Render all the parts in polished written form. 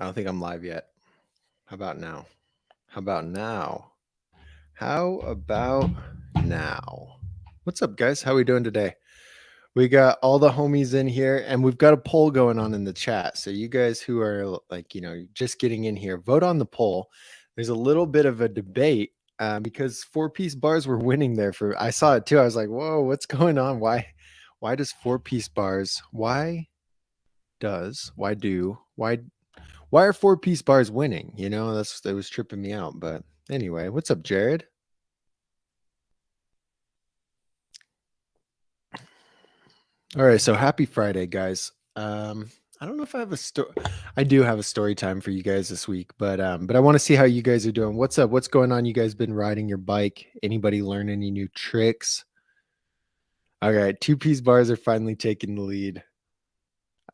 I don't think I'm live yet. How about now? How about now? How about now? What's up, guys? How we doing today? We got all the homies in here, and we've got a poll going on in the chat. So you guys who are like, just getting in here, vote on the poll. There's a little bit of a debate because four-piece bars were winning there. I saw it too. I was like, whoa, what's going on? Why does four-piece bars? Why are four-piece bars winning? That was tripping me out. But anyway, what's up, Jared? All right, so happy Friday, guys. I don't know if I have a story. I do have a story time for you guys this week, but I want to see how you guys are doing. What's up? What's going on? You guys been riding your bike? Anybody learn any new tricks? All right, two-piece bars are finally taking the lead.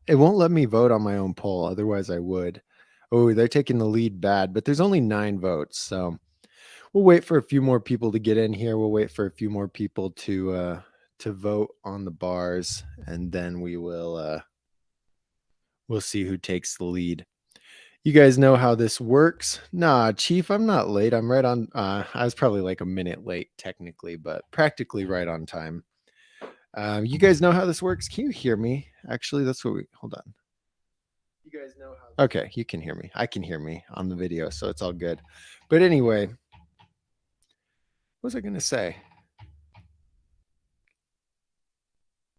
It won't let me vote on my own poll, otherwise I would. Oh, they're taking the lead bad, but there's only 9 votes, so we'll wait for a few more people to get in here. We'll wait for a few more people to vote on the bars, and then we'll see who takes the lead. You guys know how this works. Nah, Chief, I'm not late. I'm right on. I was probably like a minute late technically, but practically right on time. You guys know how this works. Can you hear me? Actually, that's what hold on. You guys know how. Okay, you can hear me. I can hear me on the video, so it's all good. But anyway, what was I going to say?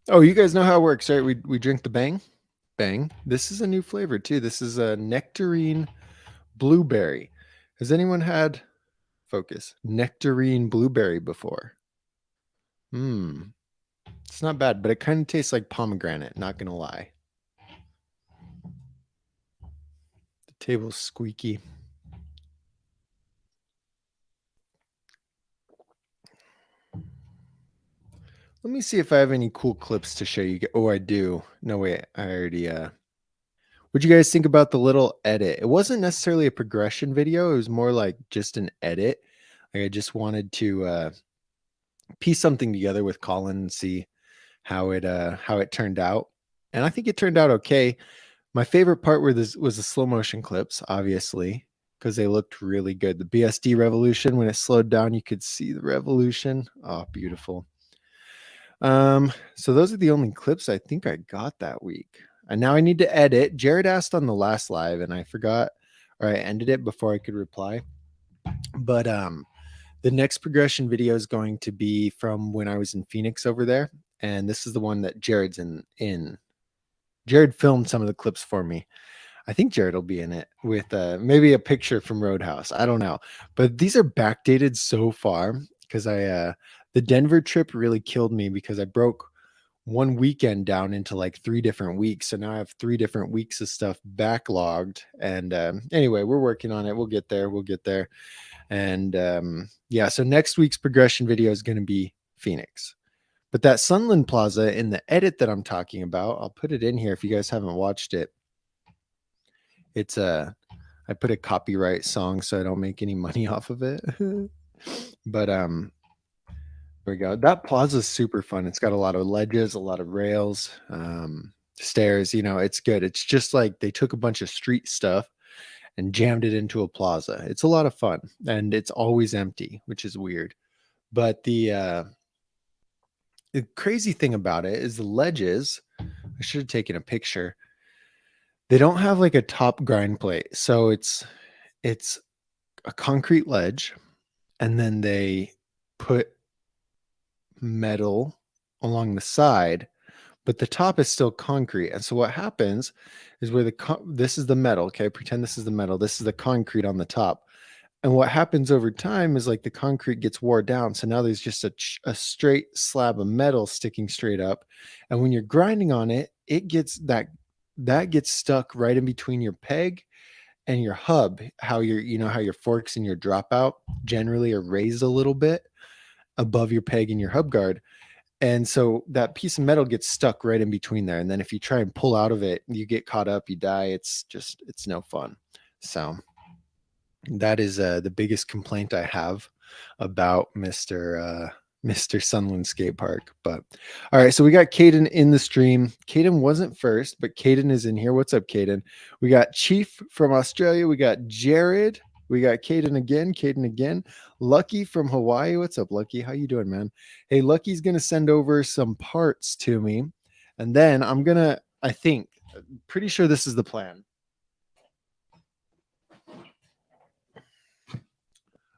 Oh, you guys know how it works, right? We drink the bang. This is a new flavor too. This is a nectarine blueberry. Has anyone had nectarine blueberry before? It's not bad, but it kind of tastes like pomegranate, not gonna lie. The table's squeaky. Let me see if I have any cool clips to show you. Oh, I do. No, wait, I already what'd you guys think about the little edit? It wasn't necessarily a progression video. It was more like just an edit. Like I just wanted to piece something together with Colin and see how it turned out. And I think it turned out okay. My favorite part was the slow motion clips, obviously, because they looked really good. The BSD revolution, when it slowed down, you could see the revolution. Oh, beautiful. So those are the only clips I think I got that week. And now I need to edit. Jared asked on the last live and I forgot, or I ended it before I could reply. But the next progression video is going to be from when I was in Phoenix over there. And this is the one that Jared's in. Jared filmed some of the clips for me. I think Jared will be in it with maybe a picture from Roadhouse. I don't know. But these are backdated so far because the Denver trip really killed me because I broke one weekend down into like 3 different weeks. So now I have 3 different weeks of stuff backlogged. And anyway, we're working on it. We'll get there. And yeah, so next week's progression video is going to be Phoenix. But that Sunland Plaza in the edit that I'm talking about, I'll put it in here if you guys haven't watched it. It's I put a copyright song so I don't make any money off of it. But there we go. That plaza is super fun. It's got a lot of ledges, a lot of rails, stairs. It's good. It's just like they took a bunch of street stuff and jammed it into a plaza. It's a lot of fun, and it's always empty, which is weird. But the crazy thing about it is the ledges. I should have taken a picture. They don't have like a top grind plate. So it's a concrete ledge, and then they put metal along the side, but the top is still concrete. And so what happens is where this is the metal, okay? Pretend this is the metal. This is the concrete on the top. And what happens over time is like the concrete gets wore down. So now there's just a straight slab of metal sticking straight up. And when you're grinding on it, it gets that gets stuck right in between your peg and your hub. How your forks and your dropout generally are raised a little bit above your peg and your hub guard. And so that piece of metal gets stuck right in between there. And then if you try and pull out of it, you get caught up, you die. It's no fun. So that is the biggest complaint I have about Mr. Mr. Sunland Skate Park. But all right, so we got Caden in the stream. Caden wasn't first, but Caden is in here. What's up, Caden? We got Chief from Australia. We got Jared. We got Caden again. Caden again. Lucky from Hawaii. What's up, Lucky? How you doing, man? Hey, Lucky's gonna send over some parts to me, and then I'm gonna. I think, pretty sure this is the plan.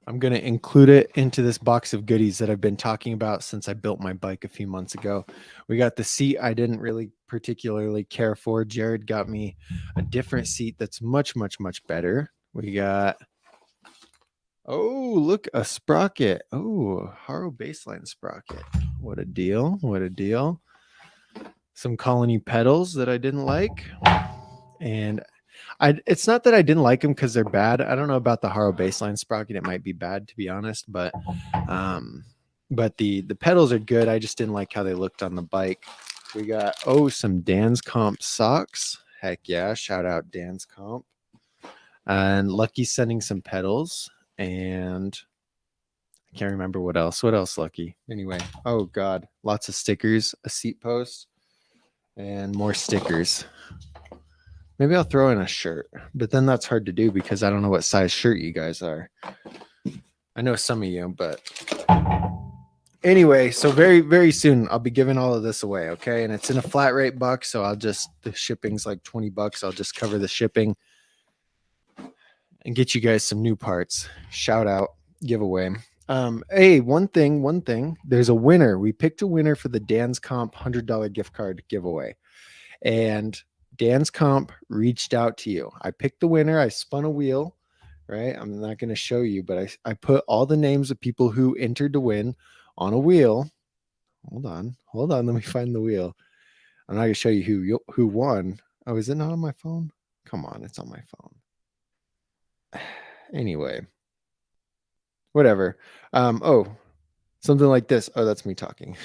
I'm going to include it into this box of goodies that I've been talking about since I built my bike a few months ago. We got the seat I didn't really particularly care for. Jared got me a different seat that's much, much, much better. We got, oh, look, a sprocket. Oh, Haro baseline sprocket. What a deal. What a deal. Some Colony pedals that I didn't like. And it's not that I didn't like them because they're bad. I don't know about the Haro baseline sprocket. It might be bad, to be honest, but the pedals are good. I just didn't like how they looked on the bike. We got, some Dan's Comp socks. Heck yeah. Shout out Dan's Comp. And Lucky sending some pedals. And I can't remember what else. What else, Lucky? Anyway, oh God, lots of stickers, a seat post, and more stickers. Maybe I'll throw in a shirt, but then that's hard to do because I don't know what size shirt you guys are. I know some of you, but anyway, so very, very soon I'll be giving all of this away. Okay. And it's in a flat rate box. So the shipping's like $20. I'll just cover the shipping and get you guys some new parts. Shout out, giveaway. Hey, one thing, there's a winner. We picked a winner for the Dan's Comp $100 gift card giveaway. And Dan's Comp reached out to you. I picked the winner. I spun a wheel, right? I'm not going to show you, but I put all the names of people who entered to win on a wheel. Hold on. Let me find the wheel. I'm not going to show you who won. Oh, is it not on my phone? Come on, it's on my phone. Anyway, whatever. Something like this. Oh, that's me talking.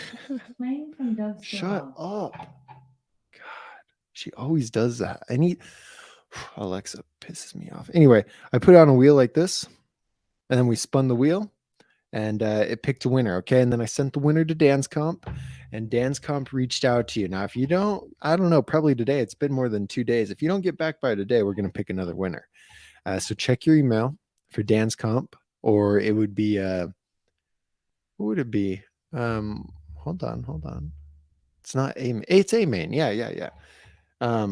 Shut up. She always does that. Alexa pisses me off. Anyway, I put it on a wheel like this, and then we spun the wheel, and it picked a winner. Okay, and then I sent the winner to Dan's Comp, and Dan's Comp reached out to you. Now, if you don't, I don't know, probably today. It's been more than 2 days. If you don't get back by today, we're going to pick another winner. So check your email for Dan's Comp, or it would be what would it be? Hold on. It's not A. It's A main. Yeah. A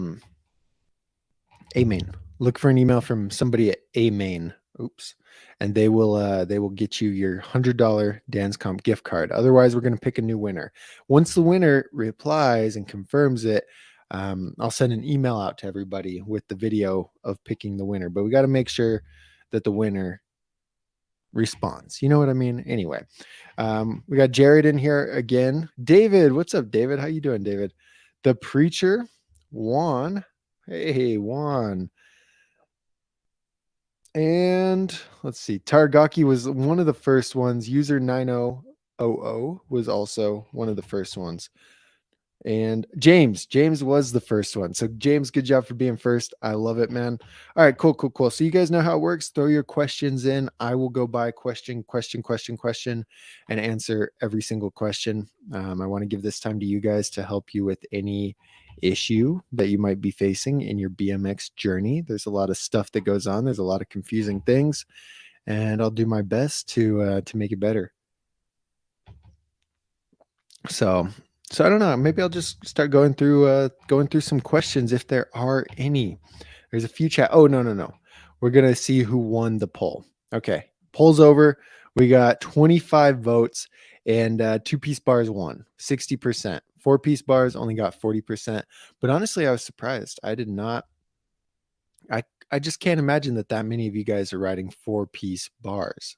main. Look for an email from somebody at A main. Oops. And they will get you your $100 Dan's Comp gift card. Otherwise, we're going to pick a new winner. Once the winner replies and confirms it, I'll send an email out to everybody with the video of picking the winner. But we got to make sure that the winner responds. You know what I mean? Anyway, we got Jared in here again. David, what's up, David? How you doing, David? The Preacher, Juan. Hey, Juan. And let's see. Targaki was one of the first ones. User 9000 was also one of the first ones. And James was the first one. So James, good job for being first. I love it, man. All right, cool. So you guys know how it works. Throw your questions in. I will go by question, and answer every single question. I want to give this time to you guys to help you with any issue that you might be facing in your BMX journey. There's a lot of stuff that goes on. There's a lot of confusing things, and I'll do my best to make it better. So I don't know. Maybe I'll just start going through some questions if there are any. There's a few chat. Oh, no. We're going to see who won the poll. Okay. Poll's over. We got 25 votes, and 2-piece bars won 60%. 4-piece bars only got 40%. But honestly, I was surprised. I did not. I just can't imagine that many of you guys are riding 4-piece bars.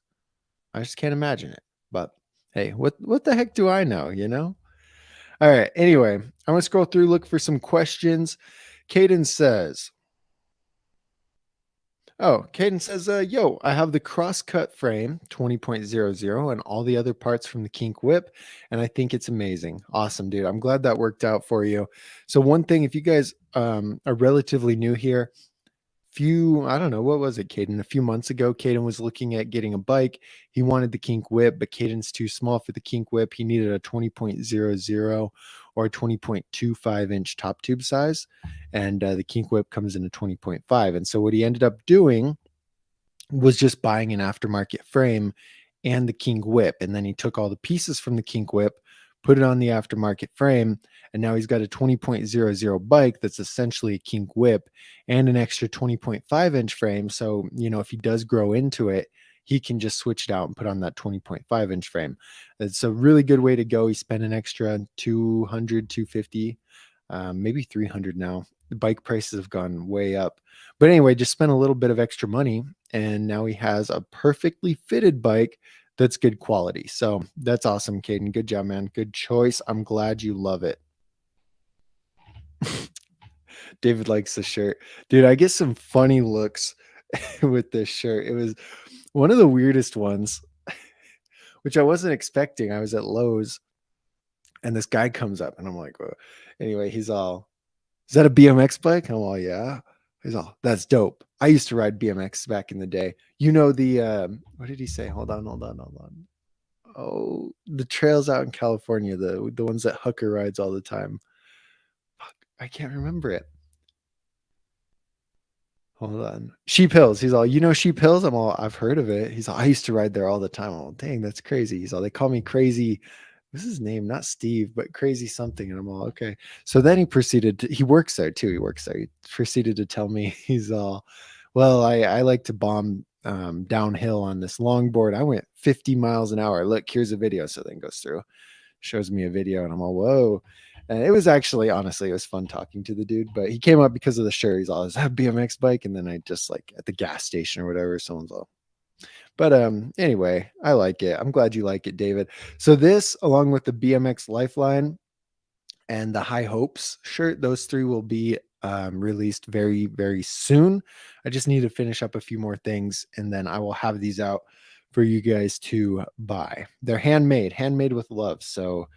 I just can't imagine it. But hey, what the heck do I know, you know? All right. Anyway, I'm going to scroll through, look for some questions. Caden says, yo, I have the crosscut frame 20.00 and all the other parts from the Kink whip, and I think it's amazing. Awesome, dude. I'm glad that worked out for you. So one thing, if you guys are relatively new here, I don't know, what was it, Caden? A few months ago, Caden was looking at getting a bike. He wanted the Kink whip, but Caden's too small for the Kink whip. He needed a 20.00 or a 20.25 inch top tube size. And the Kink whip comes in a 20.5. And so what he ended up doing was just buying an aftermarket frame and the Kink whip. And then he took all the pieces from the Kink whip, put it on the aftermarket frame, and now he's got a 20.00 bike that's essentially a Kink whip and an extra 20.5 inch frame. So, if he does grow into it, he can just switch it out and put on that 20.5 inch frame. It's a really good way to go. He spent an extra 200, 250, maybe 300 now. The bike prices have gone way up. But anyway, just spent a little bit of extra money, and now he has a perfectly fitted bike that's good quality. So that's awesome, Caden. Good job, man. Good choice. I'm glad you love it. David likes the shirt. Dude, I get some funny looks with this shirt. It was one of the weirdest ones, which I wasn't expecting. I was at Lowe's, and this guy comes up, and I'm like, whoa. Anyway, he's all, is that a BMX bike? I'm all, yeah. He's all, that's dope. I used to ride BMX back in the day. What did he say? Hold on. Oh, the trails out in California, the ones that Hooker rides all the time. Fuck, I can't remember it. Hold on. Sheep Hills. He's all, Sheep Hills? I'm all, I've heard of it. He's all, I used to ride there all the time. I'm all, dang, that's crazy. He's all, they call me crazy. What's his name? Not Steve, but crazy something. And I'm all, okay. So then he works there too. He works there. He proceeded to tell me, he's all, well, I like to bomb downhill on this longboard. I went 50 miles an hour. Look, here's a video. So then goes through, shows me a video, and I'm all, whoa. And it was actually, honestly, it was fun talking to the dude, but he came up because of the shirt. He's all, is that a BMX bike? And then I just like at the gas station or whatever, someone's all, but anyway, I like it. I'm glad you like it, David. So this, along with the BMX Lifeline and the High Hopes shirt, those three will be released very, very soon. I just need to finish up a few more things, and then I will have these out for you guys to buy. They're handmade with love. So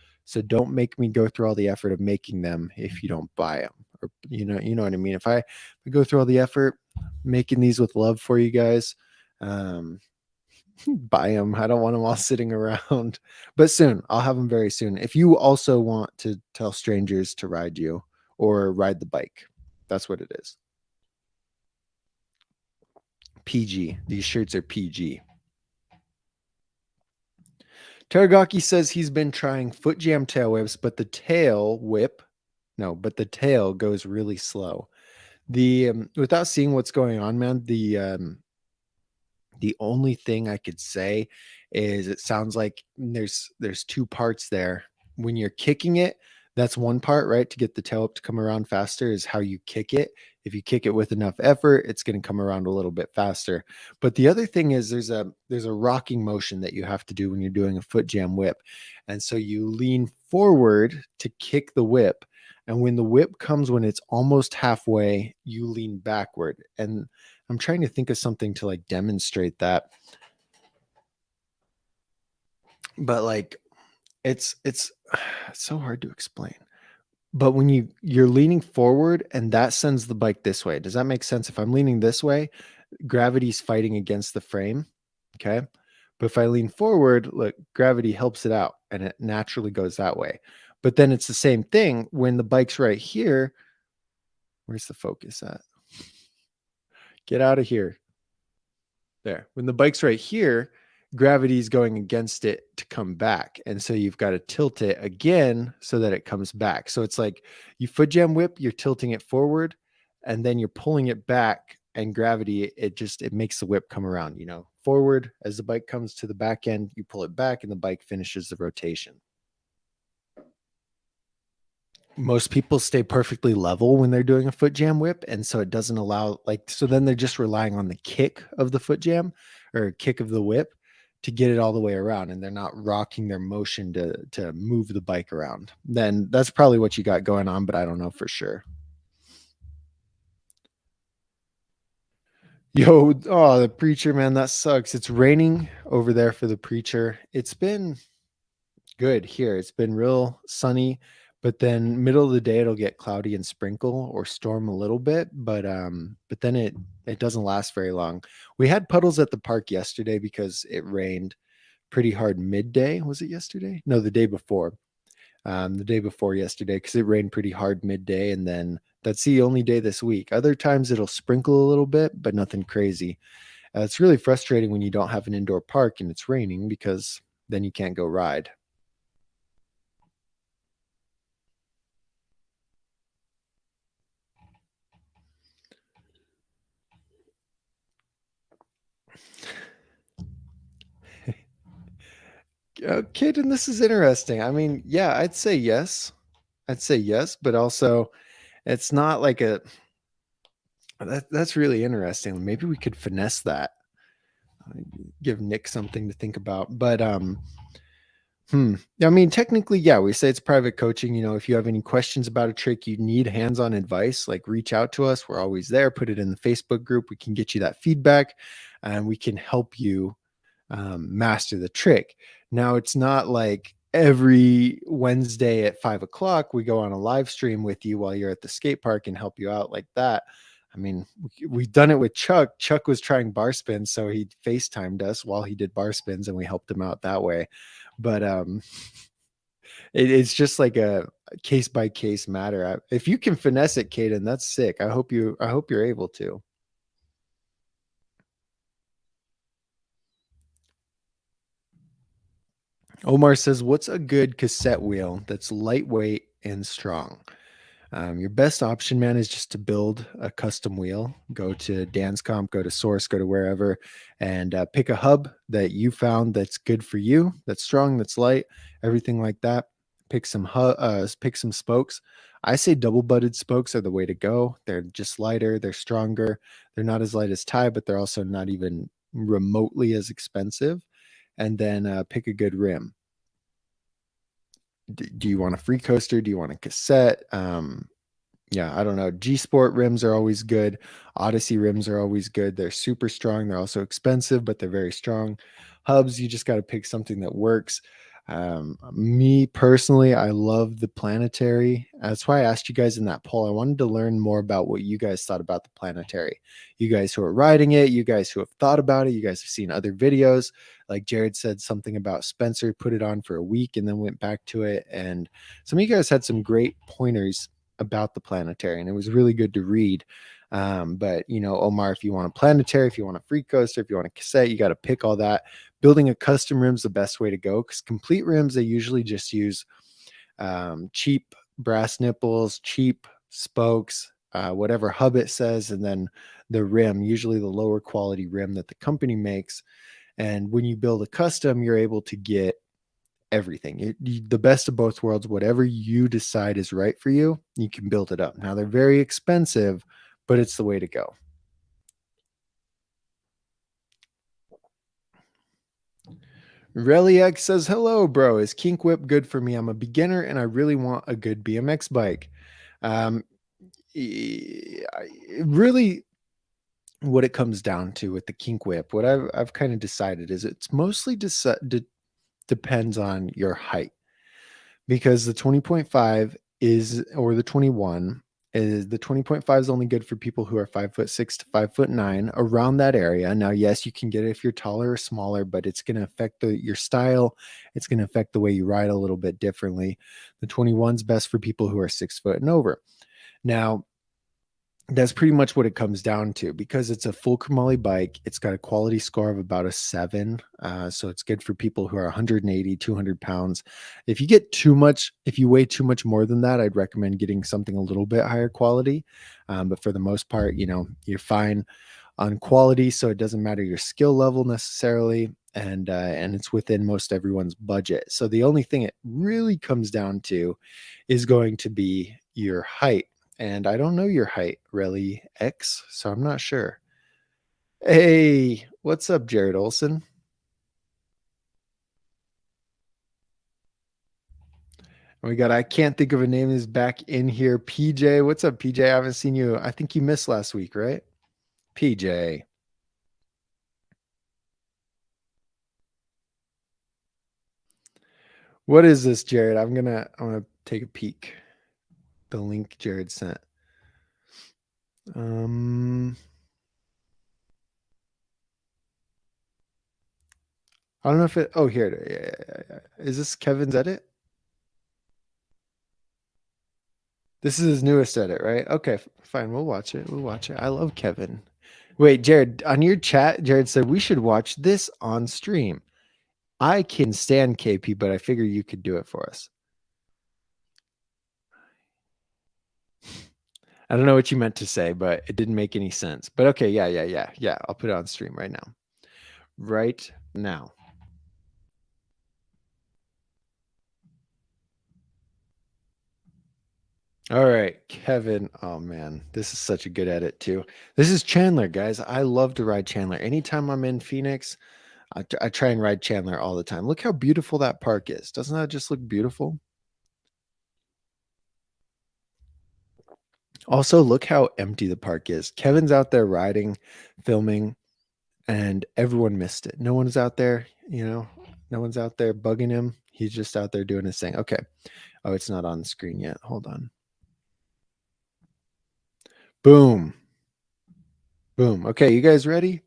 don't make me go through all the effort of making them if you don't buy them. Or you know what I mean. If I go through all the effort making these with love for you guys, buy them. I don't want them all sitting around. But soon, I'll have them very soon. If you also want to tell strangers to ride you or ride the bike, that's what it is. PG. These shirts are PG. Taragaki says he's been trying foot jam tail whips, but the tail goes really slow. Without seeing what's going on, man, the only thing I could say is it sounds like there's two parts there. When you're kicking it, that's one part, right? To get the tail up to come around faster is how you kick it. If you kick it with enough effort, it's going to come around a little bit faster. But the other thing is there's a rocking motion that you have to do when you're doing a foot jam whip. And so you lean forward to kick the whip. And when the whip comes, when it's almost halfway, you lean backward. And I'm trying to think of something to like demonstrate that. But like it's so hard to explain. But when you're leaning forward and that sends the bike this way. Does that make sense? If I'm leaning this way, gravity's fighting against the frame. Okay. But if I lean forward, look, gravity helps it out and it naturally goes that way. But then it's the same thing when the bike's right here. Where's the focus at? Get out of here. There. When the bike's right here, gravity is going against it to come back. And so you've got to tilt it again so that it comes back. So it's like you foot jam whip, you're tilting it forward and then you're pulling it back, and gravity, it makes the whip come around, forward. As the bike comes to the back end, you pull it back and the bike finishes the rotation. Most people stay perfectly level when they're doing a foot jam whip. And so it doesn't allow so then they're just relying on the kick of the foot jam or kick of the whip to get it all the way around. And they're not rocking their motion to move the bike around. Then that's probably what you got going on, but I don't know for sure. Yo, oh, the preacher, man, that sucks. It's raining over there for the preacher. It's been good here. It's been real sunny, but then middle of the day it'll get cloudy and sprinkle or storm a little bit, but then it doesn't last very long. We had puddles at the park yesterday because it rained pretty hard midday. Was it yesterday? No, the day before yesterday, because it rained pretty hard midday, and then that's the only day this week. Other times it'll sprinkle a little bit, but nothing crazy. It's really frustrating when you don't have an indoor park and it's raining, because then you can't go ride. Kid, and this is interesting. I mean, yeah, I'd say yes. I'd say yes, but also it's not like a that's really interesting. Maybe we could finesse that. Give Nick something to think about. But I mean, technically, yeah, we say it's private coaching. If you have any questions about a trick, you need hands-on advice, like reach out to us. We're always there. Put it in the Facebook group. We can get you that feedback, and we can help you master the trick. Now, it's not like every Wednesday at 5 o'clock we go on a live stream with you while you're at the skate park and help you out like that. I mean, we've done it with Chuck. Chuck was trying bar spins, so he FaceTimed us while he did bar spins, and we helped him out that way. But it's just like a case by case matter. If you can finesse it, Caden, that's sick. I hope you're able to. Omar says, "What's a good cassette wheel that's lightweight and strong?" Your best option, man, is just to build a custom wheel. Go to Danscomp, go to Source, go to wherever, and pick a hub that you found that's good for you, that's strong, that's light, everything like that. Pick some spokes. I say double butted spokes are the way to go. They're just lighter, they're stronger. They're not as light as tie, but they're also not even remotely as expensive. And then pick a good rim. Do you want a free coaster? Do you want a cassette? Yeah, I don't know. G Sport rims are always good. Odyssey rims are always good. They're super strong. They're also expensive, but they're very strong. Hubs, you just got to pick something that works. Me personally, I love the Planetary. That's why I asked you guys in that poll. I wanted to learn more about what you guys thought about the Planetary. You guys who are riding it, you guys who have thought about it, you guys have seen other videos. Like Jared said something about Spencer put it on for a week and then went back to it. And some of you guys had some great pointers about the Planetary, and it was really good to read. But Omar, if you want a Planetary, if you want a free coaster, if you want a cassette, you got to pick all that. Building a custom rim is the best way to go, because complete rims, they usually just use cheap brass nipples, cheap spokes, whatever hub it says, and then the rim, usually the lower quality rim that the company makes. And when you build a custom, you're able to get everything. The best of both worlds. Whatever you decide is right for you, you can build it up. Now, they're very expensive, but it's the way to go. Reliac says, "Hello, bro. Is Kink Whip good for me? I'm a beginner and I really want a good BMX bike." Um, really, what it comes down to with the Kink Whip, what I've kind of decided is it's mostly depends on your height, because the 20.5 is, or the 21 is, the 20.5 is only good for people who are 5'6" to 5'9", around that area. Now, yes, you can get it if you're taller or smaller, but it's going to affect your style. It's going to affect the way you ride a little bit differently. The 21 is best for people who are 6 foot and over. Now, that's pretty much what it comes down to, because it's a full chromoly bike. It's got a quality score of about a 7. So it's good for people who are 180, 200 pounds. If you weigh too much more than that, I'd recommend getting something a little bit higher quality. But for the most part, you're fine on quality. So it doesn't matter your skill level necessarily. And it's within most everyone's budget. So the only thing it really comes down to is going to be your height. And I don't know your height, really, X, so I'm not sure. Hey, what's up, Jared Olson? We got, I can't think of a name, is back in here. PJ, what's up, PJ? I haven't seen you. I think you missed last week, right? PJ. What is this, Jared? I'm gonna take a peek. The link Jared sent. I don't know if it. Oh, here. Yeah. Is this Kevin's edit? This is his newest edit, right? Okay, fine. We'll watch it. We'll watch it. I love Kevin. Wait, Jared, on your chat, Jared said we should watch this on stream. I can stand KP, but I figure you could do it for us. I don't know what you meant to say, but it didn't make any sense. But okay, yeah. I'll put it on stream right now. Right now. All right, Kevin. Oh man, this is such a good edit too. This is Chandler, guys. I love to ride Chandler. Anytime I'm in Phoenix, I try and ride Chandler all the time. Look how beautiful that park is. Doesn't that just look beautiful? Also, look how empty the park is. Kevin's out there riding, filming, and everyone missed it. No one's out there, no one's out there bugging him. He's just out there doing his thing. Okay. Oh, it's not on the screen yet. Hold on. Boom. Boom. Okay, you guys ready?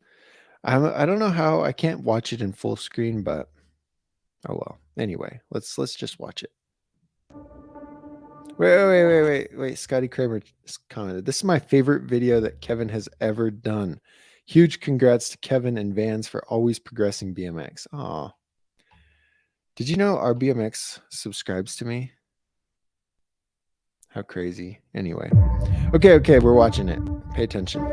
I don't know how I can't watch it in full screen, but oh well. Anyway, let's just watch it. Wait. Scotty Kramer commented. This is my favorite video that Kevin has ever done. Huge congrats to Kevin and Vans for always progressing BMX. Aw. Did you know our BMX subscribes to me? How crazy. Anyway. Okay, we're watching it. Pay attention.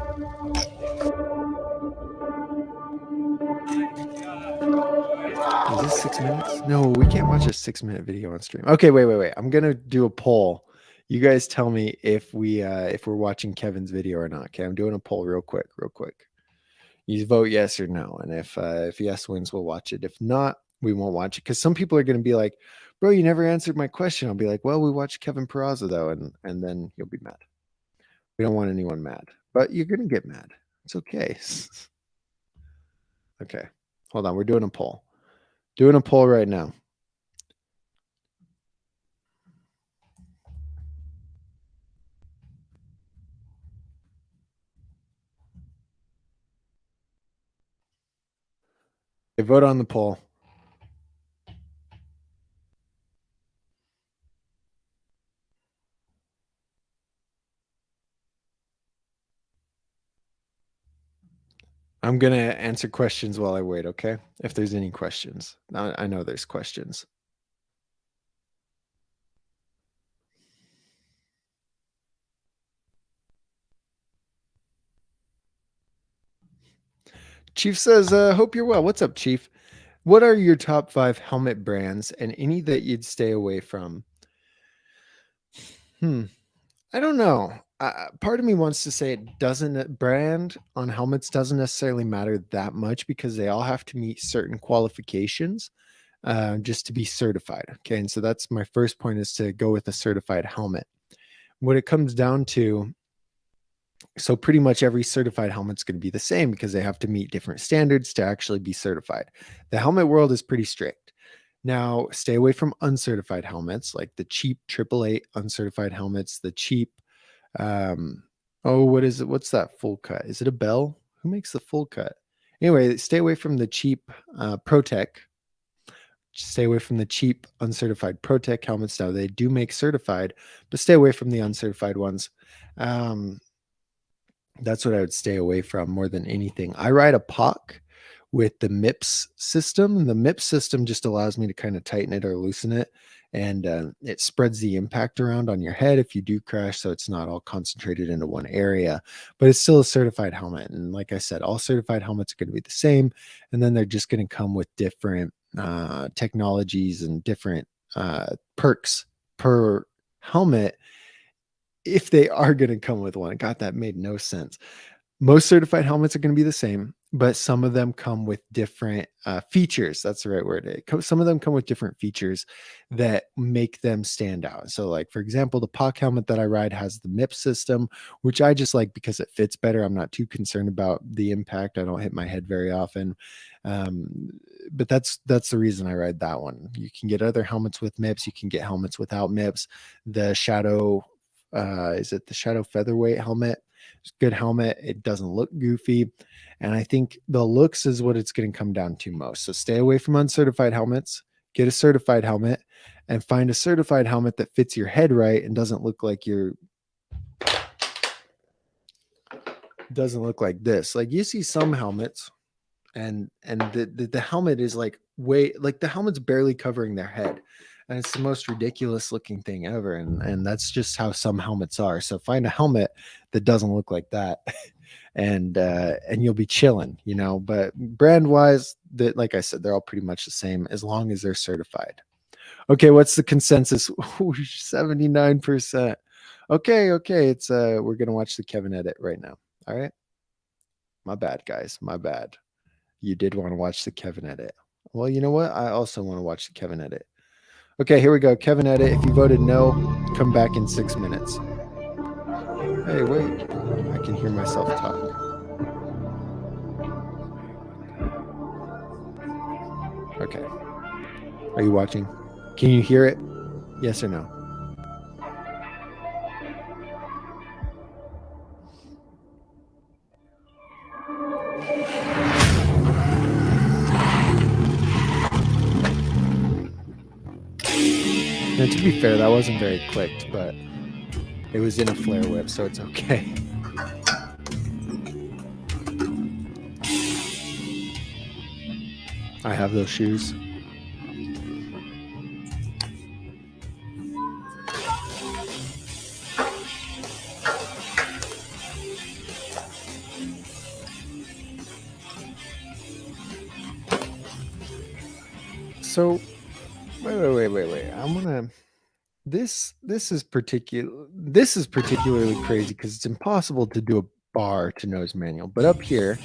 Is this 6 minutes? No, we can't watch a 6-minute video on stream. Okay, wait. I'm gonna do a poll. You guys tell me if we're watching Kevin's video or not. Okay, I'm doing a poll real quick. You vote yes or no, and if yes wins, we'll watch it. If not, we won't watch it because some people are gonna be like, "Bro, you never answered my question." I'll be like, "Well, we watched Kevin Peraza though," and then you'll be mad. We don't want anyone mad, but you're gonna get mad. It's okay. Okay, hold on. We're doing a poll. Doing a poll right now. Okay, vote on the poll. I'm going to answer questions while I wait, okay? If there's any questions. I know there's questions. Chief says, hope you're well. What's up, Chief? What are your top 5 helmet brands and any that you'd stay away from? I don't know. Part of me wants to say brand on helmets doesn't necessarily matter that much because they all have to meet certain qualifications just to be certified. Okay. And so that's my first point, is to go with a certified helmet. What it comes down to, so pretty much every certified helmet's going to be the same because they have to meet different standards to actually be certified. The helmet world is pretty strict. Now, stay away from uncertified helmets, like the cheap AAA uncertified helmets, the cheap, what is it? What's that full cut? Is it a Bell? Who makes the full cut? Anyway, stay away from the cheap ProTech. Stay away from the cheap uncertified ProTech helmets. Now, they do make certified, but stay away from the uncertified ones. That's what I would stay away from more than anything. I ride a POC with the MIPS system, and the MIPS system just allows me to kind of tighten it or loosen it, and it spreads the impact around on your head if you do crash, so it's not all concentrated into one area, but it's still a certified helmet. And like I said, all certified helmets are going to be the same, and then they're just going to come with different technologies and different perks per helmet if they are going to come with one. God, that made no sense. Most certified helmets are going to be the same, but some of them come with different features. That's the right word. Some of them come with different features that make them stand out. So like, for example, the POC helmet that I ride has the MIP system, which I just like because it fits better. I'm not too concerned about the impact. I don't hit my head very often. but that's the reason I ride that one. You can get other helmets with MIPS. You can get helmets without MIPS. The Shadow, is it the Shadow Featherweight helmet? It's a good helmet. It doesn't look goofy. And I think the looks is what it's going to come down to most. So stay away from uncertified helmets, get a certified helmet, and find a certified helmet that fits your head right and doesn't look like this. Like you see some helmets and the helmet is like the helmet's barely covering their head, and it's the most ridiculous looking thing ever, and that's just how some helmets are. So find a helmet that doesn't look like that and you'll be chilling, you know. But brand wise, that, like I said, they're all pretty much the same as long as they're certified. Okay, what's the consensus? 79%. Okay, it's we're gonna watch the Kevin edit right now. All right, my bad, guys, my bad. You did want to watch the Kevin edit. Well, you know what? I also want to watch the Kevin edit. Okay, here we go. Kevin edit. If you voted no, come back in 6 minutes. Hey, wait. I can hear myself talk. Okay. Are you watching? Can you hear it? Yes or no? Now, to be fair, that wasn't very clicked, but it was in a flare whip, so it's okay. I have those shoes. So, wait. I'm gonna. This is particularly crazy because it's impossible to do a bar to nose manual. But up here,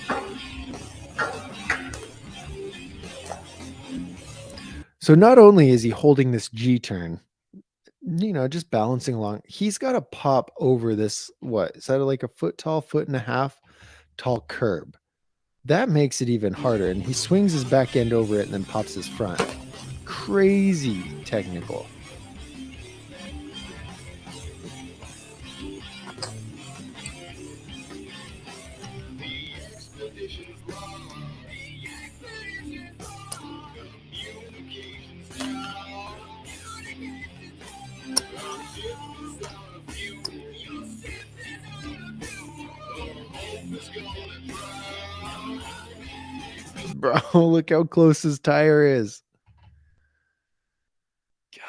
so not only is he holding this G turn, you know, just balancing along, he's got to pop over this. What is that? Like a foot and a half tall curb. That makes it even harder. And he swings his back end over it and then pops his front. Crazy technical. Bro, look how close his tire is. God.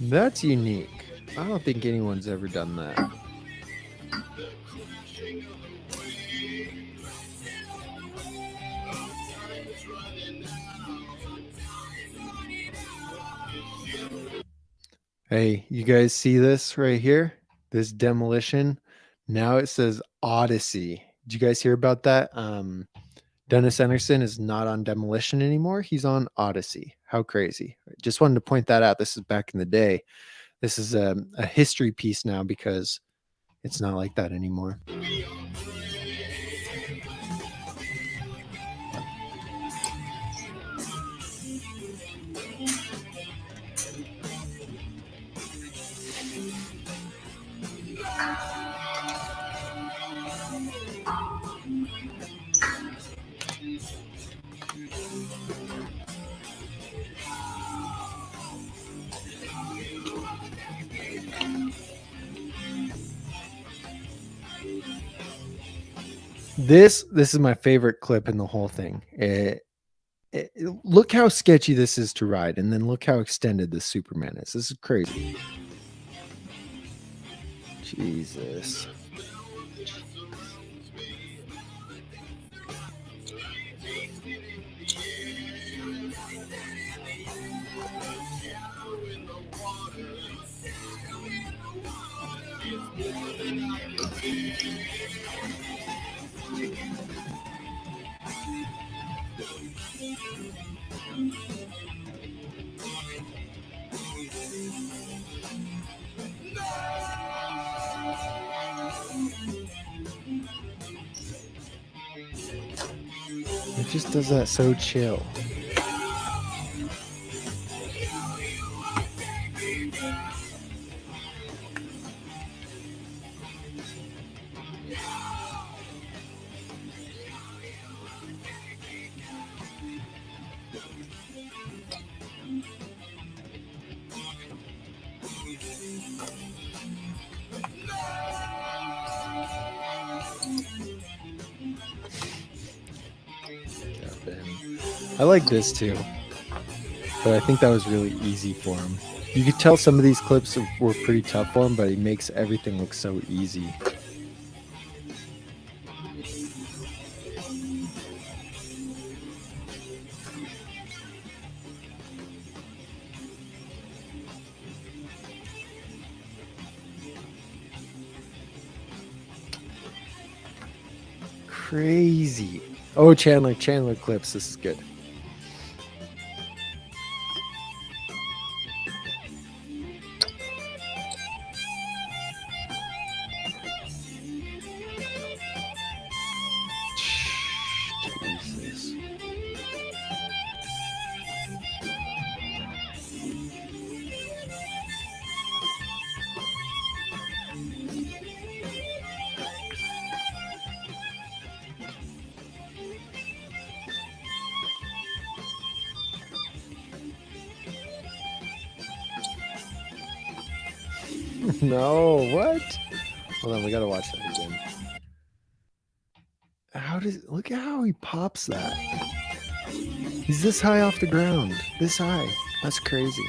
That's unique. I don't think anyone's ever done that. Hey, you guys see this right here? This demolition. Now it says Odyssey. Did you guys hear about that? Dennis Anderson is not on Demolition anymore. He's on Odyssey. How crazy. Just wanted to point that out. This is back in the day. This is a history piece now because it's not like that anymore. This is my favorite clip in the whole thing. Look how sketchy this is to ride, and then look how extended this Superman is. This is crazy. Jesus. It just does that so chill. I like this too, but I think that was really easy for him. You could tell some of these clips were pretty tough for him, but he makes everything look so easy. Crazy. Oh, Chandler clips. This is good. Jesus. No, what? Hold on, we gotta watch that again. Look at how he pops that. He's this high off the ground. This high. That's crazy.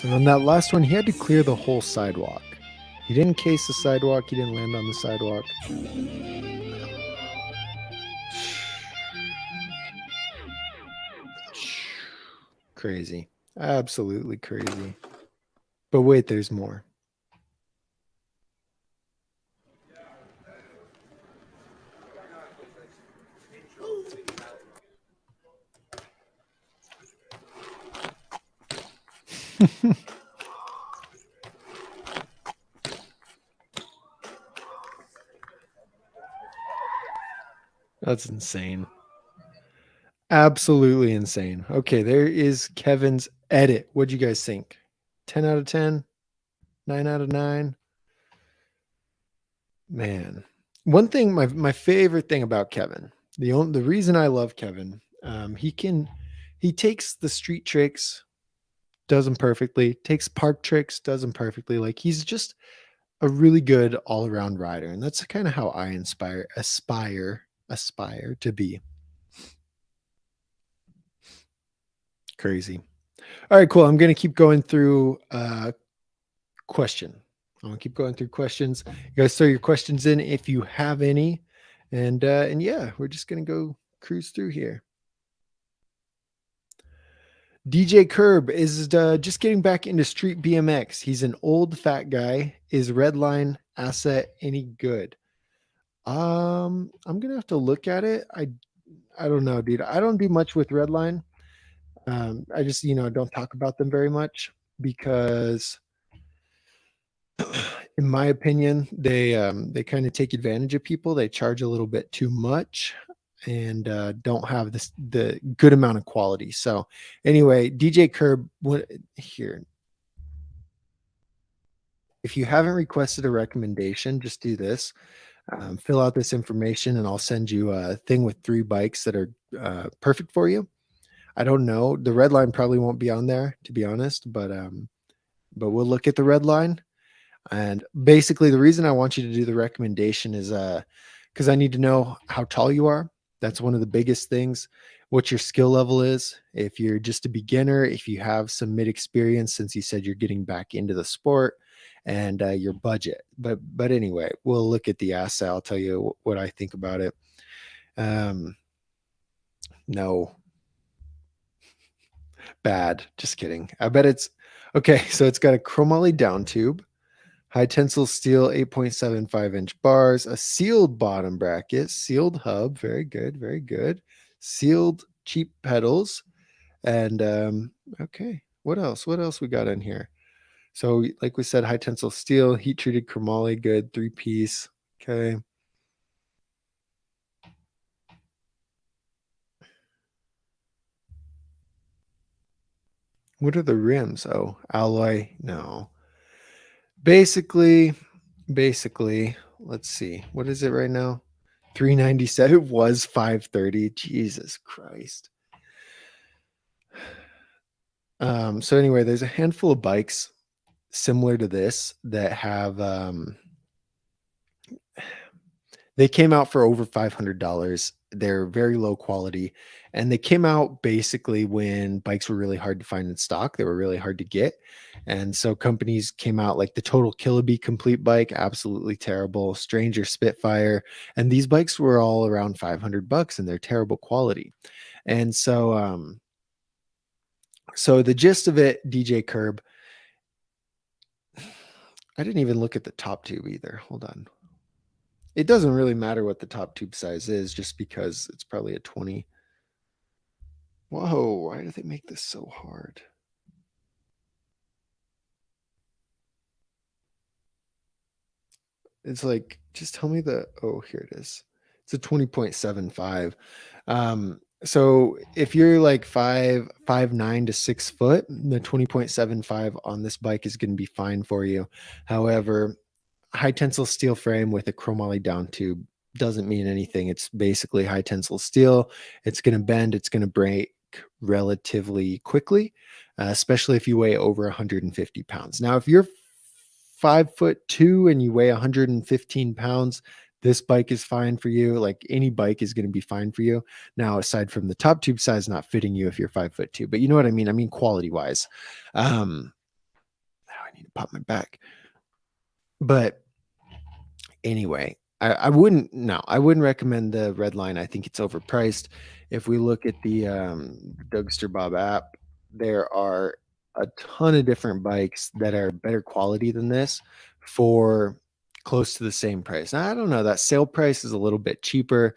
And on that last one, he had to clear the whole sidewalk. He didn't case the sidewalk. He didn't land on the sidewalk. Crazy. Absolutely crazy. But wait, there's more. That's insane. Absolutely insane. Okay, there is Kevin's edit. What'd you guys think? 10 out of 10? 9 out of 9? Man. One thing, my favorite thing about Kevin, the reason I love Kevin, he takes the street tricks, does them perfectly, takes park tricks, does them perfectly. Like, he's just a really good all-around rider. And that's kind of how I aspire to be. Crazy. All right, cool. I'm going to keep going through question. I'm going to keep going through questions. You guys throw your questions in if you have any. And yeah, we're just going to go cruise through here. DJ Curb is just getting back into street BMX. He's an old fat guy. Is Redline asset any good? I'm gonna have to look at it. I don't know, dude. I don't do much with Redline. I just don't talk about them very much because, in my opinion, they kind of take advantage of people. They charge a little bit too much and don't have the good amount of quality. So anyway, DJ Curb, here? If you haven't requested a recommendation, just do this. Fill out this information and I'll send you a thing with 3 bikes that are perfect for you. I don't know. The red line probably won't be on there, to be honest, but we'll look at the red line. And basically the reason I want you to do the recommendation is because I need to know how tall you are. That's one of the biggest things. What your skill level is. If you're just a beginner, if you have some mid experience, since you said you're getting back into the sport, and your budget. But anyway, we'll look at the asset. I'll tell you what I think about it. No, bad. Just kidding. I bet it's okay. So it's got a chromoly down tube, high tensile steel, 8.75-inch bars, a sealed bottom bracket, sealed hub. Very good. Very good. Sealed cheap pedals. And okay. What else? What else we got in here? So, like we said, high tensile steel, heat treated chromoly, good, 3-piece. Okay. What are the rims? Oh, alloy. No. Basically, let's see. What is it right now? 397. It was 530. Jesus Christ. So anyway, there's a handful of bikes similar to this that have they came out for over $500. They're very low quality, and they came out basically when bikes were really hard to find in stock. They were really hard to get, and so companies came out like the Total Killaby Complete bike, absolutely terrible. Stranger Spitfire, and these bikes were all around $500, and they're terrible quality. And so the gist of it, DJ Curb. I didn't even look at the top tube either. Hold on. It doesn't really matter what the top tube size is, just because it's probably a 20. Whoa, why do they make this so hard? It's like, just tell me oh, here it is. It's a 20.75. So if you're like 5'9" to 6 foot, the 20.75 on this bike is going to be fine for you. However, high tensile steel frame with a chromoly down tube doesn't mean anything. It's basically high tensile steel. It's going to bend, it's going to break relatively quickly, especially if you weigh over 150 pounds. Now, if you're 5'2" and you weigh 115 pounds, this bike is fine for you. Like any bike is going to be fine for you. Now, aside from the top tube size not fitting you if you're 5'2", but you know what I mean? I mean, quality wise. Now I need to pop my back. But anyway, I wouldn't recommend the red line. I think it's overpriced. If we look at the Dougster Bob app, there are a ton of different bikes that are better quality than this for close to the same price. Now, I don't know, that sale price is a little bit cheaper,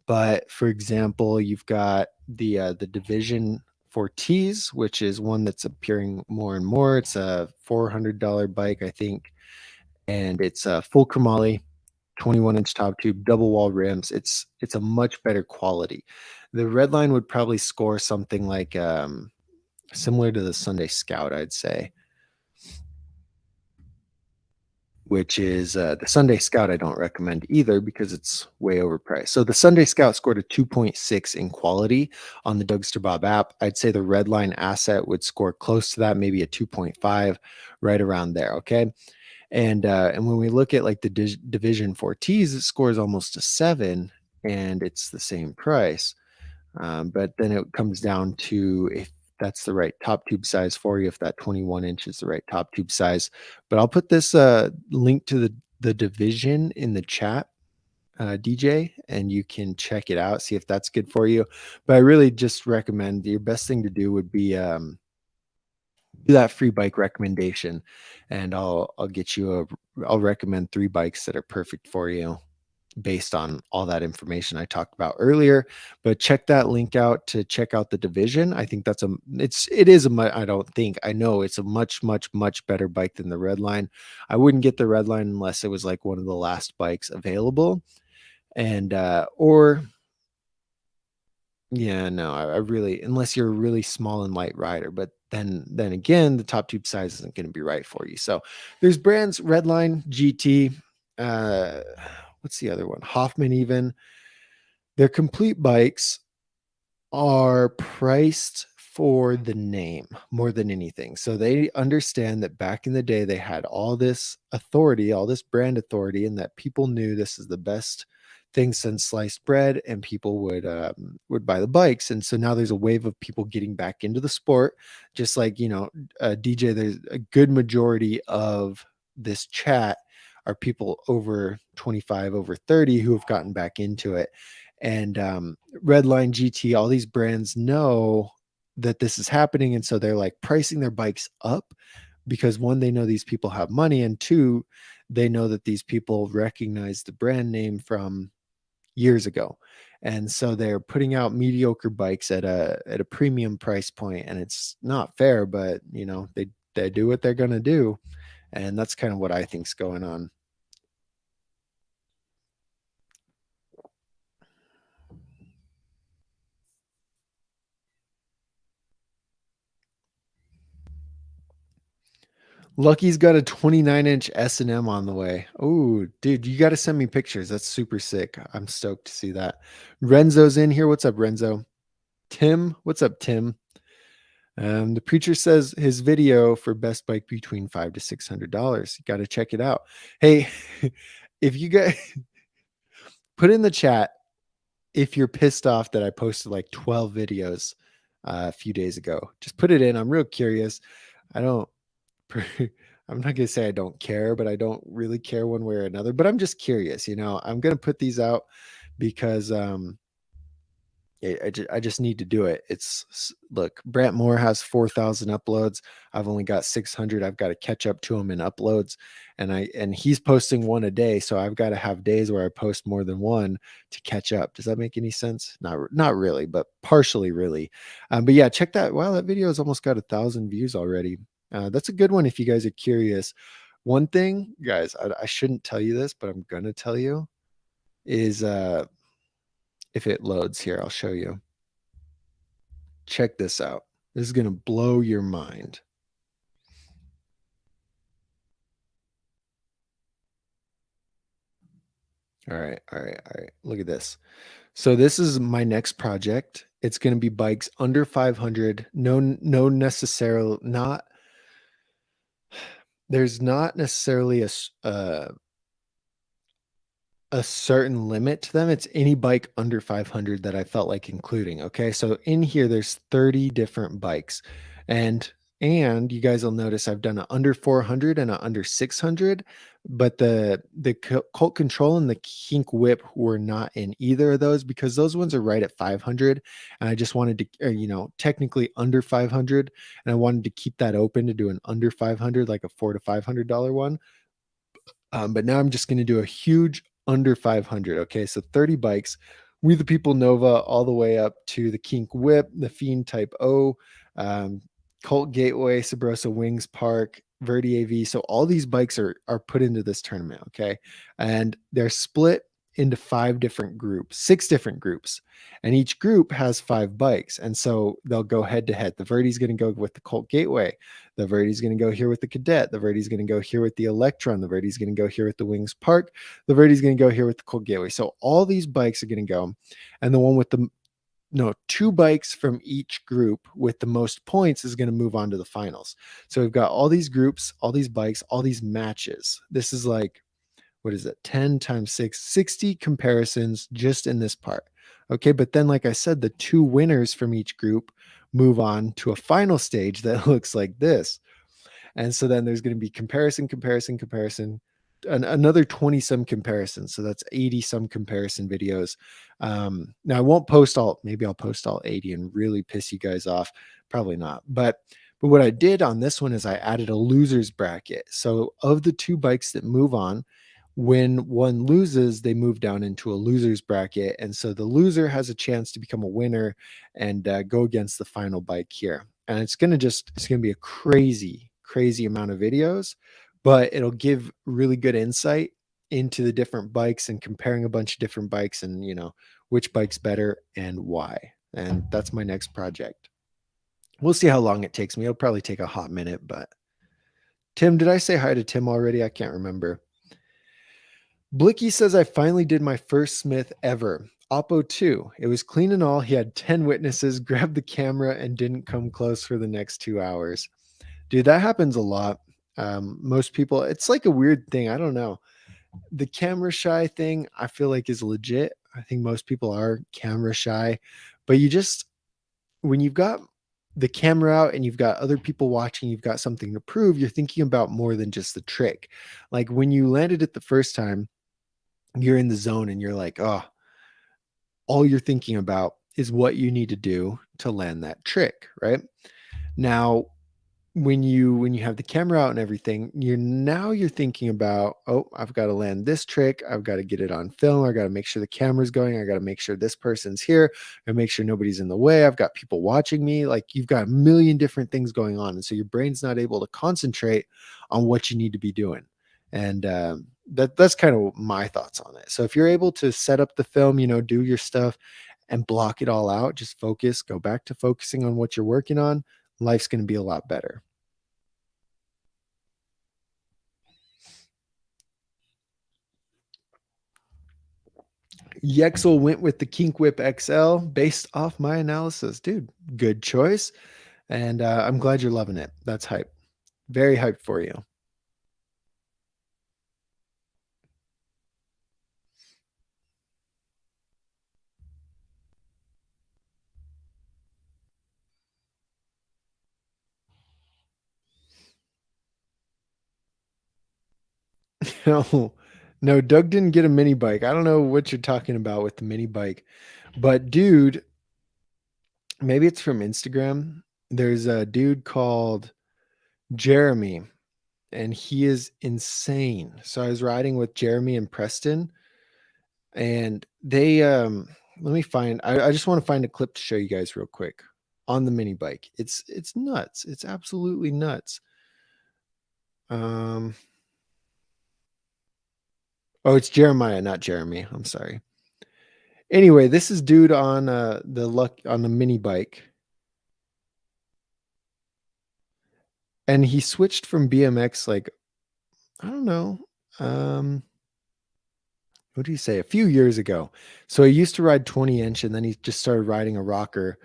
but for example, you've got the Division 4Ts, which is one that's appearing more and more. It's a $400 bike, I think, and it's a full chromoly, 21-inch top tube, double wall rims. It's a much better quality. The red line would probably score something like similar to the Sunday Scout, I'd say, which is the Sunday Scout I don't recommend either because it's way overpriced. So the Sunday Scout scored a 2.6 in quality on the Dougster Bob app. I'd say the red line asset would score close to that, maybe a 2.5, right around there. Okay. And when we look at like the Division 4Ts, it scores almost a 7, and it's the same price. But then it comes down to if that's the right top tube size for you, if that 21-inch is the right top tube size. But I'll put this link to the Division in the chat, DJ, and you can check it out, see if that's good for you. But I really just recommend your best thing to do would be do that free bike recommendation, and I'll recommend 3 bikes that are perfect for you based on all that information I talked about earlier. But check that link out to check out the Division. I think I know it's a much, much, much better bike than the red line. I wouldn't get the red line unless it was like one of the last bikes available. And or yeah, no, I really, unless you're a really small and light rider, but then again, the top tube size isn't going to be right for you. So there's brands, Redline, GT, uh, what's the other one? Hoffman even. They're complete bikes, are priced for the name more than anything. So they understand that back in the day, they had all this authority, all this brand authority, and that people knew this is the best thing since sliced bread, and people would buy the bikes. And so now there's a wave of people getting back into the sport. Just like, DJ, there's a good majority of this chat are people over 25, over 30 who have gotten back into it. And Redline GT, all these brands know that this is happening, and so they're like pricing their bikes up because one, they know these people have money, and two, they know that these people recognize the brand name from years ago. And so they're putting out mediocre bikes at a premium price point, and it's not fair, but they do what they're going to do, and that's kind of what I think's going on. Lucky's got a 29-inch S&M on the way. Oh, dude, you got to send me pictures. That's super sick. I'm stoked to see that. Renzo's in here. What's up, Renzo? Tim, what's up, Tim? The preacher says his video for best bike between $500 to $600. You got to check it out. Hey, if you guys put in the chat if you're pissed off that I posted like 12 videos a few days ago, just put it in. I'm real curious. I don't. I'm not gonna say I don't care, but I don't really care one way or another. But I'm just curious. I'm gonna put these out because I just need to do it. Look, Brant Moore has 4,000 uploads. I've only got 600. I've got to catch up to him in uploads, and he's posting one a day. So I've got to have days where I post more than one to catch up. Does that make any sense? Not really, but partially really. But yeah, check that. Wow, that video has almost got 1,000 views already. That's a good one if you guys are curious. One thing, guys, I shouldn't tell you this, but I'm gonna tell you is if it loads here, I'll show you. Check this out. This is going to blow your mind. All right. Look at this. So this is my next project. It's going to be bikes under 500. No necessarily not. There's not necessarily a certain limit to them. It's any bike under 500 that I felt like including. Okay. So in here, there's 30 different bikes, and you guys will notice I've done an under 400 and an under 600, but the Cult Control and the Kink Whip were not in either of those because those ones are right at 500. And I just wanted to, technically under 500. And I wanted to keep that open to do an under 500, like a $400 to $500 one. But now I'm just going to do a huge under 500. Okay, so 30 bikes, We the People Nova, all the way up to the Kink Whip, the Fiend Type O, Cult Gateway, Sabrosa Wings Park, Verdi AV. So all these bikes are put into this tournament. Okay, and they're split into 6 different groups, and each group has 5 bikes, and so they'll go head to head. The Verdi's going to go with the Cult Gateway, the Verdi's going to go here with the Cadet, the Verdi's going to go here with the Electron, the Verdi's going to go here with the Wings Park, the Verdi's going to go here with the Cult Gateway. So all these bikes are going to go, and the one with the 2 bikes from each group with the most points is going to move on to the finals. So we've got all these groups, all these bikes, all these matches. This is like, what is it, 10 times 6, 60 comparisons just in this part. Okay, but then like I said, the 2 winners from each group move on to a final stage that looks like this. And so then there's going to be comparison, another 20 some comparisons. So that's 80 some comparison videos. Now I won't post all, maybe I'll post all 80 and really piss you guys off. Probably not. But what I did on this one is I added a loser's bracket. So of the 2 bikes that move on, when one loses, they move down into a loser's bracket. And so the loser has a chance to become a winner and go against the final bike here. And it's going to be a crazy amount of videos, but it'll give really good insight into the different bikes and comparing a bunch of different bikes and, which bike's better and why. And that's my next project. We'll see how long it takes me. It'll probably take a hot minute, but Tim, did I say hi to Tim already? I can't remember. Blicky says, I finally did my first Smith ever. Oppo 2. It was clean and all. He had 10 witnesses, grabbed the camera, and didn't come close for the next 2 hours. Dude, that happens a lot. Most people, it's like a weird thing. I don't know. The camera shy thing, I feel like is legit. I think most people are camera shy, but when you've got the camera out and you've got other people watching, you've got something to prove, you're thinking about more than just the trick. Like when you landed it the first time, you're in the zone and you're like, oh, all you're thinking about is what you need to do to land that trick, right? Now, when you have the camera out and everything, you're thinking about, oh, I've got to land this trick, I've got to get it on film, I got to make sure the camera's going, I got to make sure this person's here, and make sure nobody's in the way, I've got people watching me. Like, you've got a million different things going on, and so your brain's not able to concentrate on what you need to be doing. And that's kind of my thoughts on it. So if you're able to set up the film, do your stuff and block it all out, just focus, go back to focusing on what you're working on, life's going to be a lot better. Yexel went with the Kink Whip XL based off my analysis. Dude, good choice. And I'm glad you're loving it. That's hype. Very hyped for you. No, no, Doug didn't get a mini bike. I don't know what you're talking about with the mini bike, but dude, maybe it's from Instagram. There's a dude called Jeremy, and he is insane. So I was riding with Jeremy and Preston, and they let me find, I just want to find a clip to show you guys real quick on the mini bike. It's nuts. It's absolutely nuts. Oh, it's Jeremiah, not Jeremy. I'm sorry. Anyway, this is dude on the mini bike, and he switched from BMX, like, I don't know, what do you say, a few years ago. So he used to ride 20-inch, and then he just started riding a rocker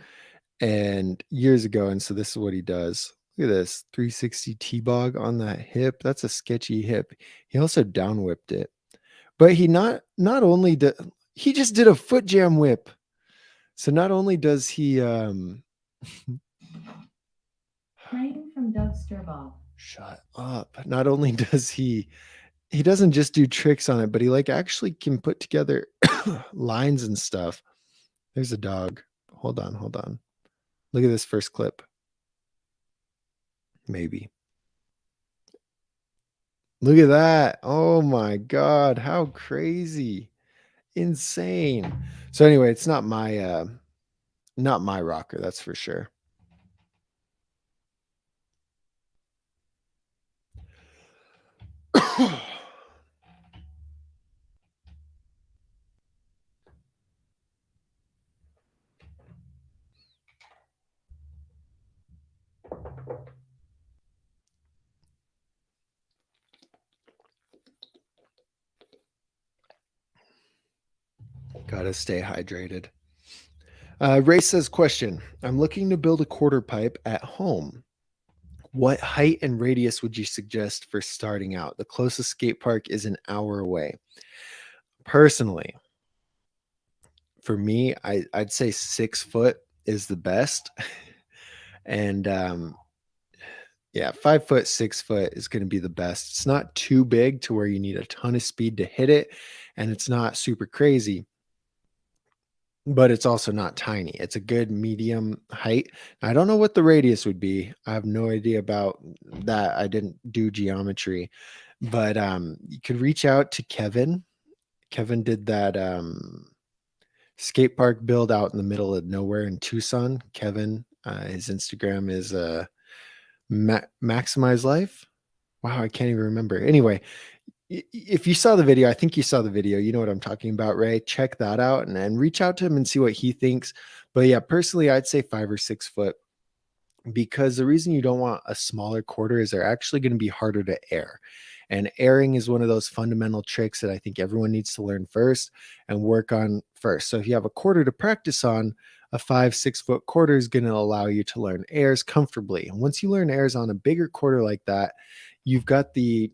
and years ago, and so this is what he does. Look at this 360 T-bog on that hip. That's a sketchy hip. He also down whipped it, but not only did he just did a foot jam whip. So not only does he Writing from Doug Sturbaugh. shut up. Not only does he doesn't just do tricks on it, but he like actually can put together lines and stuff. There's a dog. Hold on. Look at this first clip. Maybe. Look at that. Oh my God. How crazy. Insane. So anyway, it's not my rocker, that's for sure. Gotta stay hydrated. Ray says, question. I'm looking to build a quarter pipe at home. What height and radius would you suggest for starting out? The closest skate park is an hour away. Personally, for me, I'd say 6 foot is the best. And yeah, 5 foot, 6 foot is going to be the best. It's not too big to where you need a ton of speed to hit it, and it's not super crazy, but it's also not tiny. It's a good medium height. I don't know what the radius would be. I have no idea about that. I didn't do geometry, but you could reach out to Kevin. Kevin did that skate park build out in the middle of nowhere in Tucson. Kevin, his Instagram is Maximize Life. Wow, I can't even remember. Anyway, if you saw the video, I think you saw the video, you know what I'm talking about, Ray. Check that out and reach out to him and see what he thinks. But yeah, personally, I'd say 5 or 6 foot, because the reason you don't want a smaller quarter is they're actually going to be harder to air. And airing is one of those fundamental tricks that I think everyone needs to learn first and work on first. So if you have a quarter to practice on, a 5, 6 foot quarter is going to allow you to learn airs comfortably. And once you learn airs on a bigger quarter like that, you've got the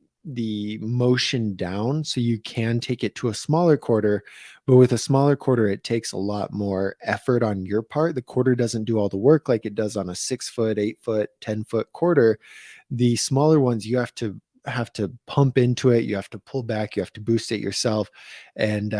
motion down, so you can take it to a smaller quarter. But with a smaller quarter, it takes a lot more effort on your part. The quarter doesn't do all the work like it does on a 6 foot, 8 foot, 10 foot quarter. The smaller ones, you have to pump into it, you have to pull back, you have to boost it yourself. And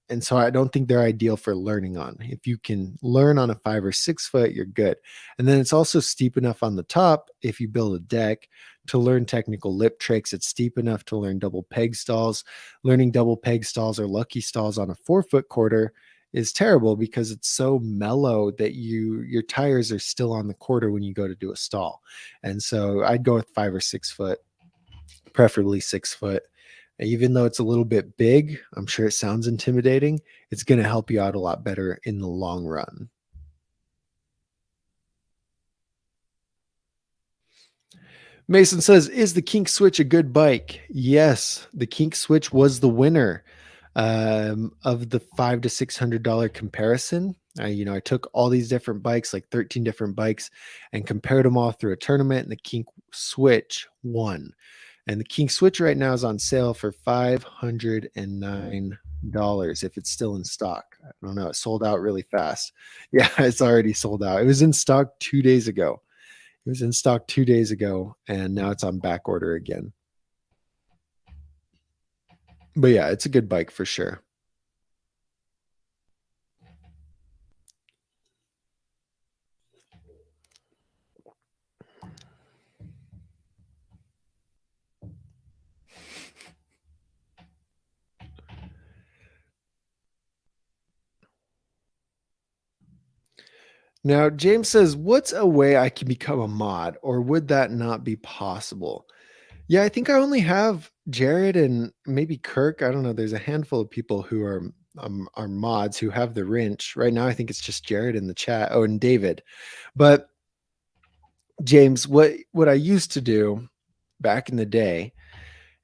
And so I don't think they're ideal for learning on. If you can learn on a 5 or 6 foot, you're good. And then it's also steep enough on the top if you build a deck to learn technical lip tricks. It's steep enough to learn double peg stalls. Learning double peg stalls or lucky stalls on a 4 foot quarter is terrible because it's so mellow that your tires are still on the quarter when you go to do a stall. And so I'd go with 5 or 6 foot, preferably 6 foot. Even though it's a little bit big, I'm sure it sounds intimidating. It's going to help you out a lot better in the long run. Mason says, is the Kink Switch a good bike? Yes, the Kink Switch was the winner of the $500 to $600 comparison. I took all these different bikes, like 13 different bikes, and compared them all through a tournament, and the Kink Switch won. And the Kink Switch right now is on sale for $509 if it's still in stock. I don't know. It sold out really fast. Yeah, it's already sold out. It was in stock 2 days ago. It was in stock 2 days ago, and now it's on back order again. But yeah, it's a good bike for sure. Now, James says, what's a way I can become a mod, or would that not be possible? Yeah, I think I only have Jared and maybe Kirk. I don't know. There's a handful of people who are mods who have the wrench. Right now, I think it's just Jared in the chat. Oh, and David. But James, what I used to do back in the day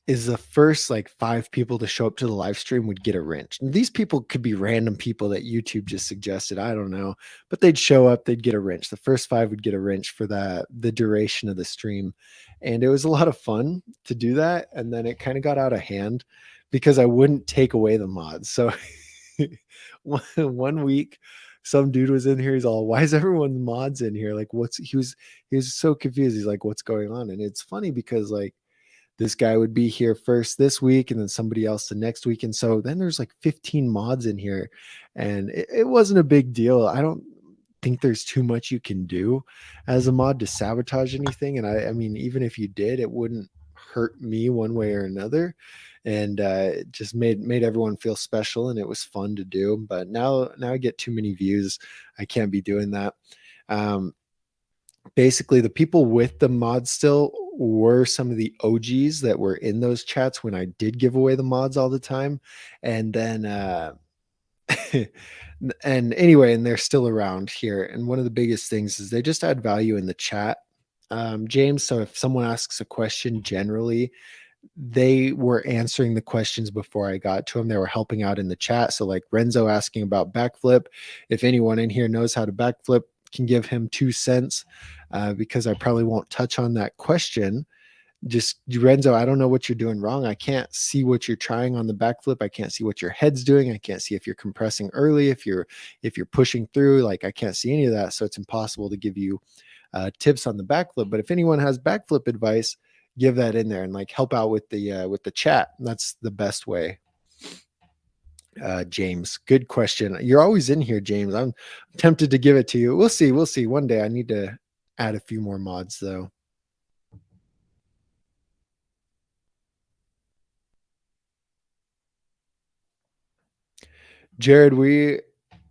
is the first like 5 people to show up to the live stream would get a wrench. And these people could be random people that YouTube just suggested. I don't know, but they'd show up, they'd get a wrench. The first 5 would get a wrench for the duration of the stream. And it was a lot of fun to do that. And then it kind of got out of hand because I wouldn't take away the mods. So one week, some dude was in here. He's all, why is everyone mods in here? Like, he was so confused. He's like, what's going on? And it's funny because like this guy would be here first this week and then somebody else the next week. And so then there's like 15 mods in here, and it wasn't a big deal. I don't think there's too much you can do as a mod to sabotage anything. And I mean, even if you did, it wouldn't hurt me one way or another. And it just made everyone feel special, and it was fun to do. But now I get too many views. I can't be doing that. Basically the people with the mods still were some of the OGs that were in those chats when I did give away the mods all the time. And then and anyway, and they're still around here. And one of the biggest things is they just add value in the chat, James. So if someone asks a question, generally they were answering the questions before I got to them. They were helping out in the chat. So like Renzo asking about backflip, if anyone in here knows how to backflip, can give him 2 cents, because I probably won't touch on that question. Just Renzo, I don't know what you're doing wrong. I can't see what you're trying on the backflip. I can't see what your head's doing. I can't see if you're compressing early, if you're pushing through. Like I can't see any of that. So it's impossible to give you tips on the backflip. But if anyone has backflip advice, give that in there and like help out with the chat. That's the best way. James, good question. You're always in here, James. I'm tempted to give it to you. We'll see. One day I need to add a few more mods though. Jared, we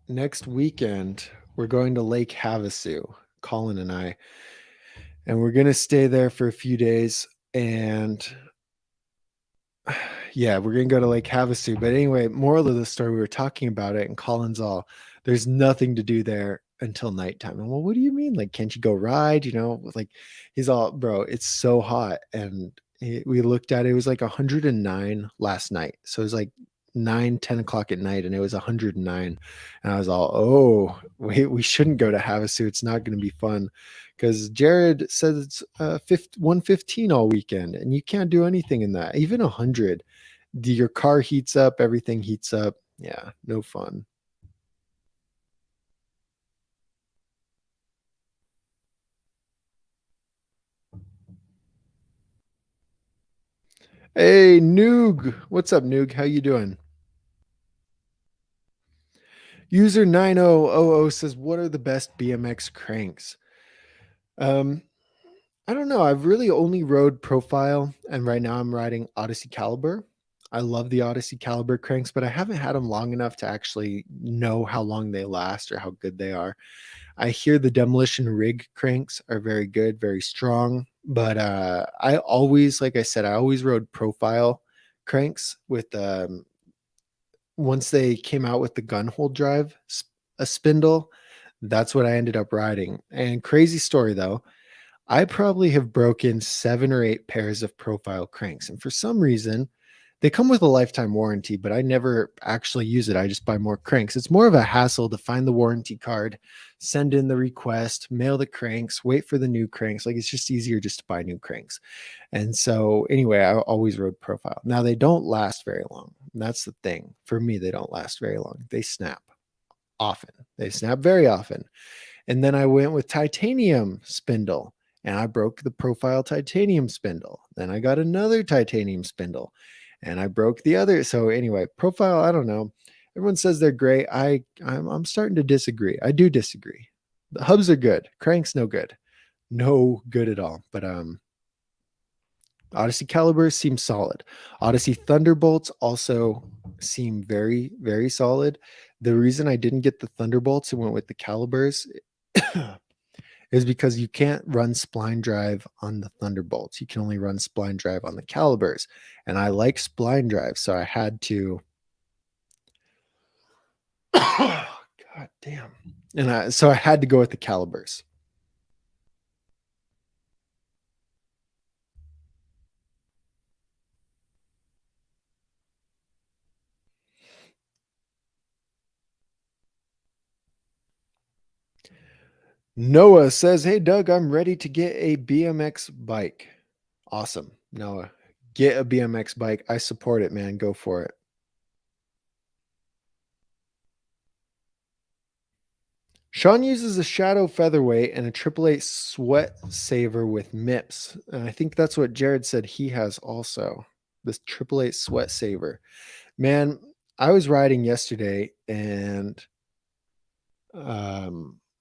next weekend we're going to Lake Havasu, Colin and I, and we're gonna stay there for a few days. And yeah, we're gonna go to Lake Havasu. But anyway, moral of the story, we were talking about it, and Colin's all, there's nothing to do there until nighttime. And well, what do you mean? Like, can't you go ride? Like he's all, bro, it's so hot. And we looked at it, it was like 109 last night. So it was like 9-10 o'clock at night, and it was 109. And I was all, oh, we shouldn't go to Havasu. It's not going to be fun. Because Jared says it's 115 all weekend, and you can't do anything in that. Even 100, your car heats up, everything heats up. Yeah, no fun. Hey, Noog, what's up, Noog? How you doing? User 9000 says, what are the best BMX cranks? Um, I don't know. I've really only rode Profile, and right now I'm riding Odyssey Caliber. I love the Odyssey Caliber cranks, but I haven't had them long enough to actually know how long they last or how good they are. I hear the Demolition Rig cranks are very good, very strong, but I always, like I said, I always rode Profile cranks with once they came out with the gun hold drive, a spindle. That's what I ended up riding. And crazy story though, I probably have broken 7 or 8 pairs of Profile cranks. And for some reason, they come with a lifetime warranty, but I never actually use it. I just buy more cranks. It's more of a hassle to find the warranty card, send in the request, mail the cranks, wait for the new cranks. Like it's just easier just to buy new cranks. And so, anyway, I always rode Profile. Now, they don't last very long. That's the thing. For me, they don't last very long. They snap often, they snap very often. And then I went with titanium spindle and I broke the Profile titanium spindle. Then I got another titanium spindle and I broke the other. So anyway, Profile, I don't know. Everyone says they're great. I'm starting to disagree. I do disagree. The hubs are good. Cranks no good. No good at all. But Odyssey Caliber seems solid. Odyssey Thunderbolts also seem very, very solid. The reason I didn't get the Thunderbolts and went with the Calibers is because you can't run spline drive on the Thunderbolts. You can only run spline drive on the Calibers. And I like spline drive, so I had to. God damn. So I had to go with the Calibers. Noah says, hey, Doug, I'm ready to get a BMX bike. Awesome. Noah, get a BMX bike. I support it, man. Go for it. Sean uses a Shadow Featherweight and a 888 Sweat Saver with MIPS. And I think that's what Jared said he has also. This 888 Sweat Saver. Man, I was riding yesterday and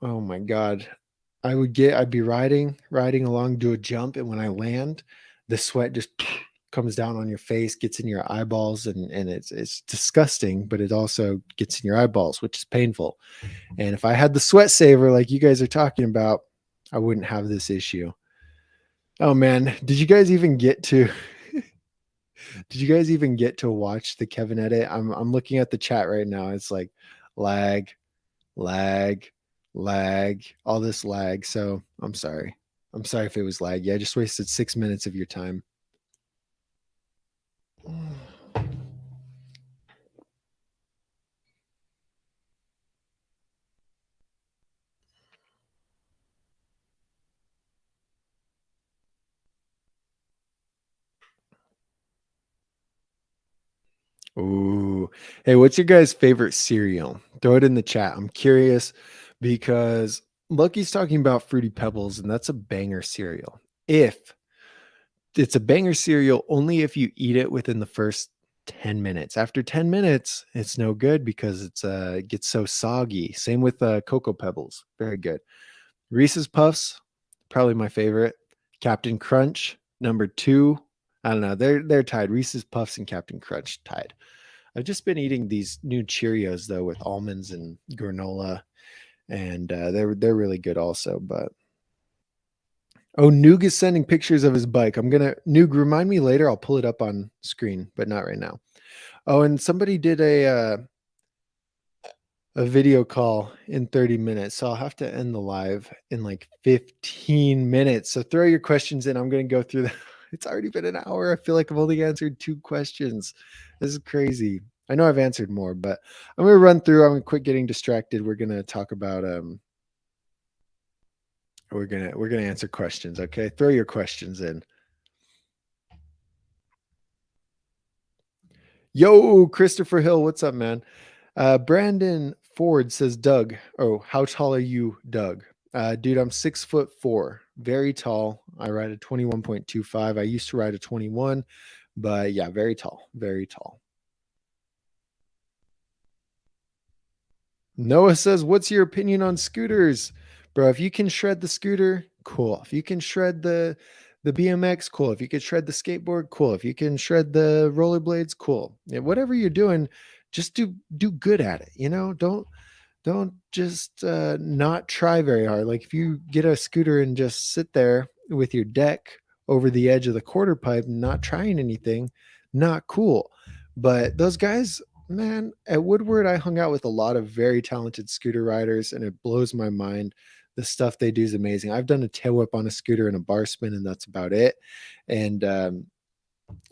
oh my God. I'd be riding along, do a jump, and when I land, the sweat just comes down on your face, gets in your eyeballs, and it's disgusting, but it also gets in your eyeballs, which is painful. And if I had the sweat saver like you guys are talking about, I wouldn't have this issue. Oh man, did you guys even get to watch the Kevin edit? I'm looking at the chat right now. It's like lag, lag, lag, all this lag. So I'm sorry. I'm sorry if it was laggy. I just wasted 6 minutes of your time. Ooh. Hey, what's your guys' favorite cereal? Throw it in the chat. I'm curious because Lucky's talking about Fruity Pebbles, and that's a banger cereal. If it's a banger cereal only if you eat it within the first 10 minutes. After 10 minutes, it's no good because it gets so soggy. Same with Cocoa Pebbles. Very good. Reese's Puffs, probably my favorite. Captain Crunch, number 2. I don't know. They're tied. Reese's Puffs and Captain Crunch tied. I've just been eating these new Cheerios though with almonds and granola, and they're really good also. But oh, Noog is sending pictures of his bike. Noog, remind me later. I'll pull it up on screen, but not right now. Oh, and somebody did a video call in 30 minutes. So I'll have to end the live in like 15 minutes. So throw your questions in. I'm going to go through that. It's already been an hour. I feel like I've only answered 2 questions. This is crazy. I know I've answered more, but I'm going to run through. I'm going to quit getting distracted. We're going to talk about we're going to answer questions, okay? Throw your questions in. Yo, Christopher Hill, what's up, man? Brandon Ford says, Doug. Oh, how tall are you, Doug? Dude, I'm 6'4", very tall. I ride a 21.25. I used to ride a 21, but yeah, very tall, very tall. Noah says, "What's your opinion on scooters, bro? If you can shred the scooter, cool. If you can shred the BMX, cool. If you can shred the skateboard, cool. If you can shred the rollerblades, cool. Yeah, whatever you're doing, just do good at it. You know, don't just not try very hard. Like if you get a scooter and just sit there with your deck over the edge of the quarter pipe, not trying anything, not cool. But those guys, man, at Woodward, I hung out with a lot of very talented scooter riders, and it blows my mind. The stuff they do is amazing. I've done a tail whip on a scooter and a bar spin, and that's about it. And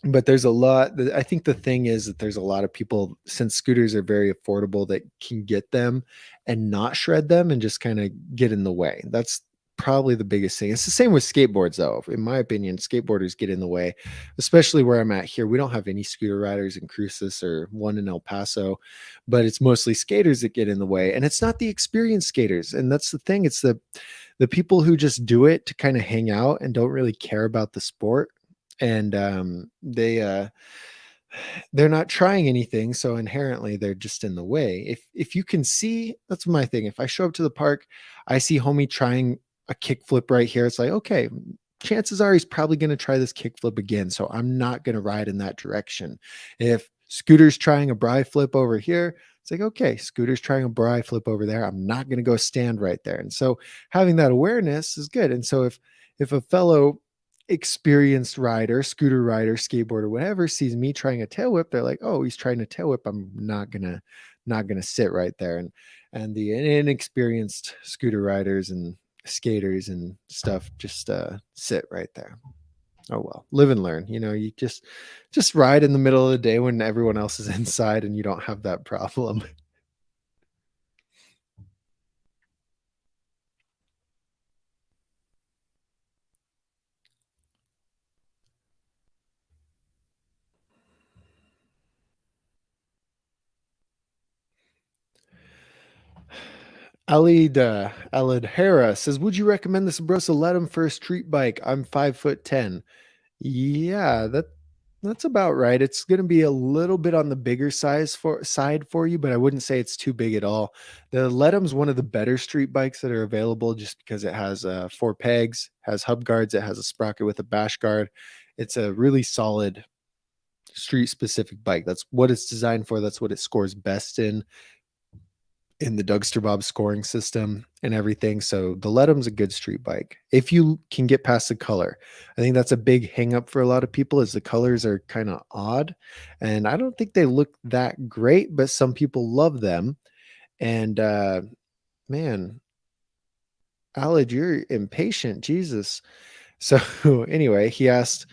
but there's a lot. I think the thing is that there's a lot of people, since scooters are very affordable, that can get them and not shred them and just kind of get in the way. That's probably the biggest thing. It's the same with skateboards, though. In my opinion, skateboarders get in the way, especially where I'm at here. We don't have any scooter riders in Cruces or one in El Paso, but it's mostly skaters that get in the way. And it's not the experienced skaters. And that's the thing. It's the people who just do it to kind of hang out and don't really care about the sport. And they're not trying anything, so inherently they're just in the way. If you can see, that's my thing. If I show up to the park, I see homie trying a kickflip right here, it's like, okay, chances are he's probably going to try this kickflip again, so I'm not going to ride in that direction. If Scooter's trying a bri flip over here, it's like, okay, Scooter's trying a bri flip over there, I'm not going to go stand right there. And so having that awareness is good. And so if a fellow experienced rider, scooter rider, skateboarder, whatever, sees me trying a tail whip, they're like, "Oh, he's trying a tail whip. I'm not gonna sit right there." And the inexperienced scooter riders and skaters and stuff just sit right there. Oh well, live and learn. You know, you just ride in the middle of the day when everyone else is inside, and you don't have that problem. Alid Hera says, "Would you recommend the Sabrosa Letum for a street bike? I'm 5'10". Yeah, that's about right. It's going to be a little bit on the bigger side for you, but I wouldn't say it's too big at all. The Letum's one of the better street bikes that are available just because it has 4 pegs, has hub guards, it has a sprocket with a bash guard. It's a really solid street specific bike. That's what it's designed for. That's what it scores best in the Dougster Bob scoring system and everything. So the Letum's a good street bike if you can get past the color. I think that's a big hang up for a lot of people, is the colors are kind of odd, and I don't think they look that great, but some people love them. And man, Alid, you're impatient, Jesus. So anyway, he asked,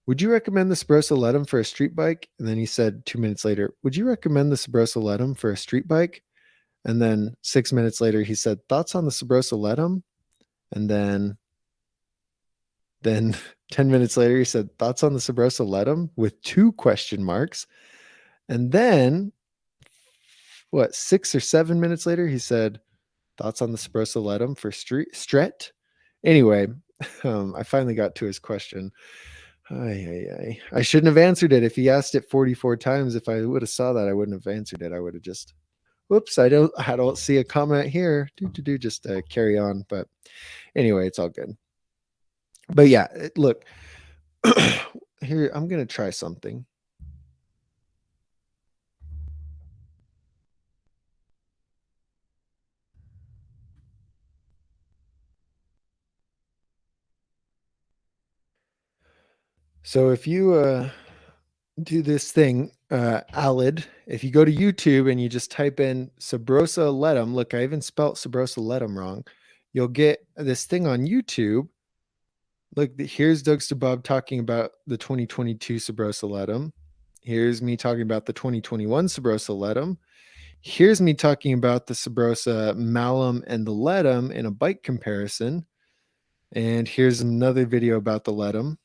"Would you recommend the Sabrosa Letum for a street bike?" And then he said 2 minutes later, "Would you recommend the Sabrosa Letum for a street bike?" And then 6 minutes later, he said, "Thoughts on the Sabrosa Letum?" And then 10 minutes later, he said, "Thoughts on the Sabrosa Letum?" with 2 question marks. And then, what, 6 or 7 minutes later, he said, "Thoughts on the Sabrosa Letum for Stret?" Anyway, I finally got to his question. I shouldn't have answered it. If he asked it 44 times, if I would have saw that, I wouldn't have answered it. I would have just, whoops, I don't see a comment here. Just carry on. But anyway, it's all good. But yeah, look, here, I'm gonna try something. So if you do this thing, Alid, if you go to YouTube and you just type in Sabrosa Letum, look, I even spelt Sabrosa Letum wrong. You'll get this thing on YouTube. Look, here's Dougster Bob talking about the 2022 Sabrosa Letum. Here's me talking about the 2021 Sabrosa Letum. Here's me talking about the Sabrosa Malum and the Letum in a bike comparison. And here's another video about the Letum.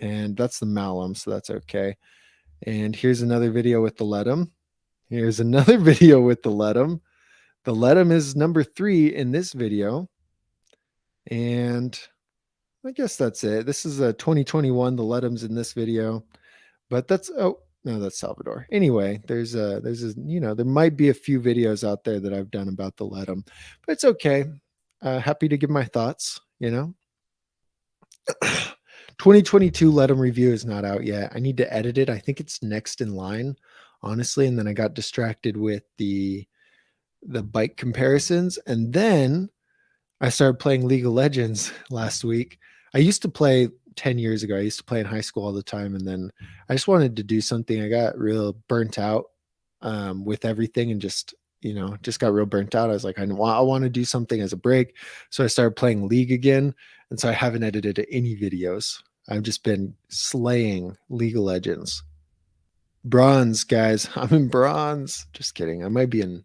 And that's the Malum, so that's okay. And here's another video with the Letum. Here's another video with the Letum. The Letum is number 3 in this video. And I guess that's it. This is a 2021. The Letum's in this video. But that's, oh, No, that's Salvador. Anyway, there might be a few videos out there that I've done about the Letum, but it's okay. Happy to give my thoughts. 2022 Letum review is not out yet. I need to edit it. I think it's next in line, honestly. And then I got distracted with the bike comparisons, and then I started playing League of Legends last week. I used to play 10 years ago. I used to play in high school all the time. And then I just wanted to do something. I got real burnt out with everything and just got real burnt out. I was like, I want to do something as a break. So I started playing League again. And so I haven't edited any videos. I've just been slaying League of Legends. Bronze, guys. I'm in bronze. Just kidding. I might be in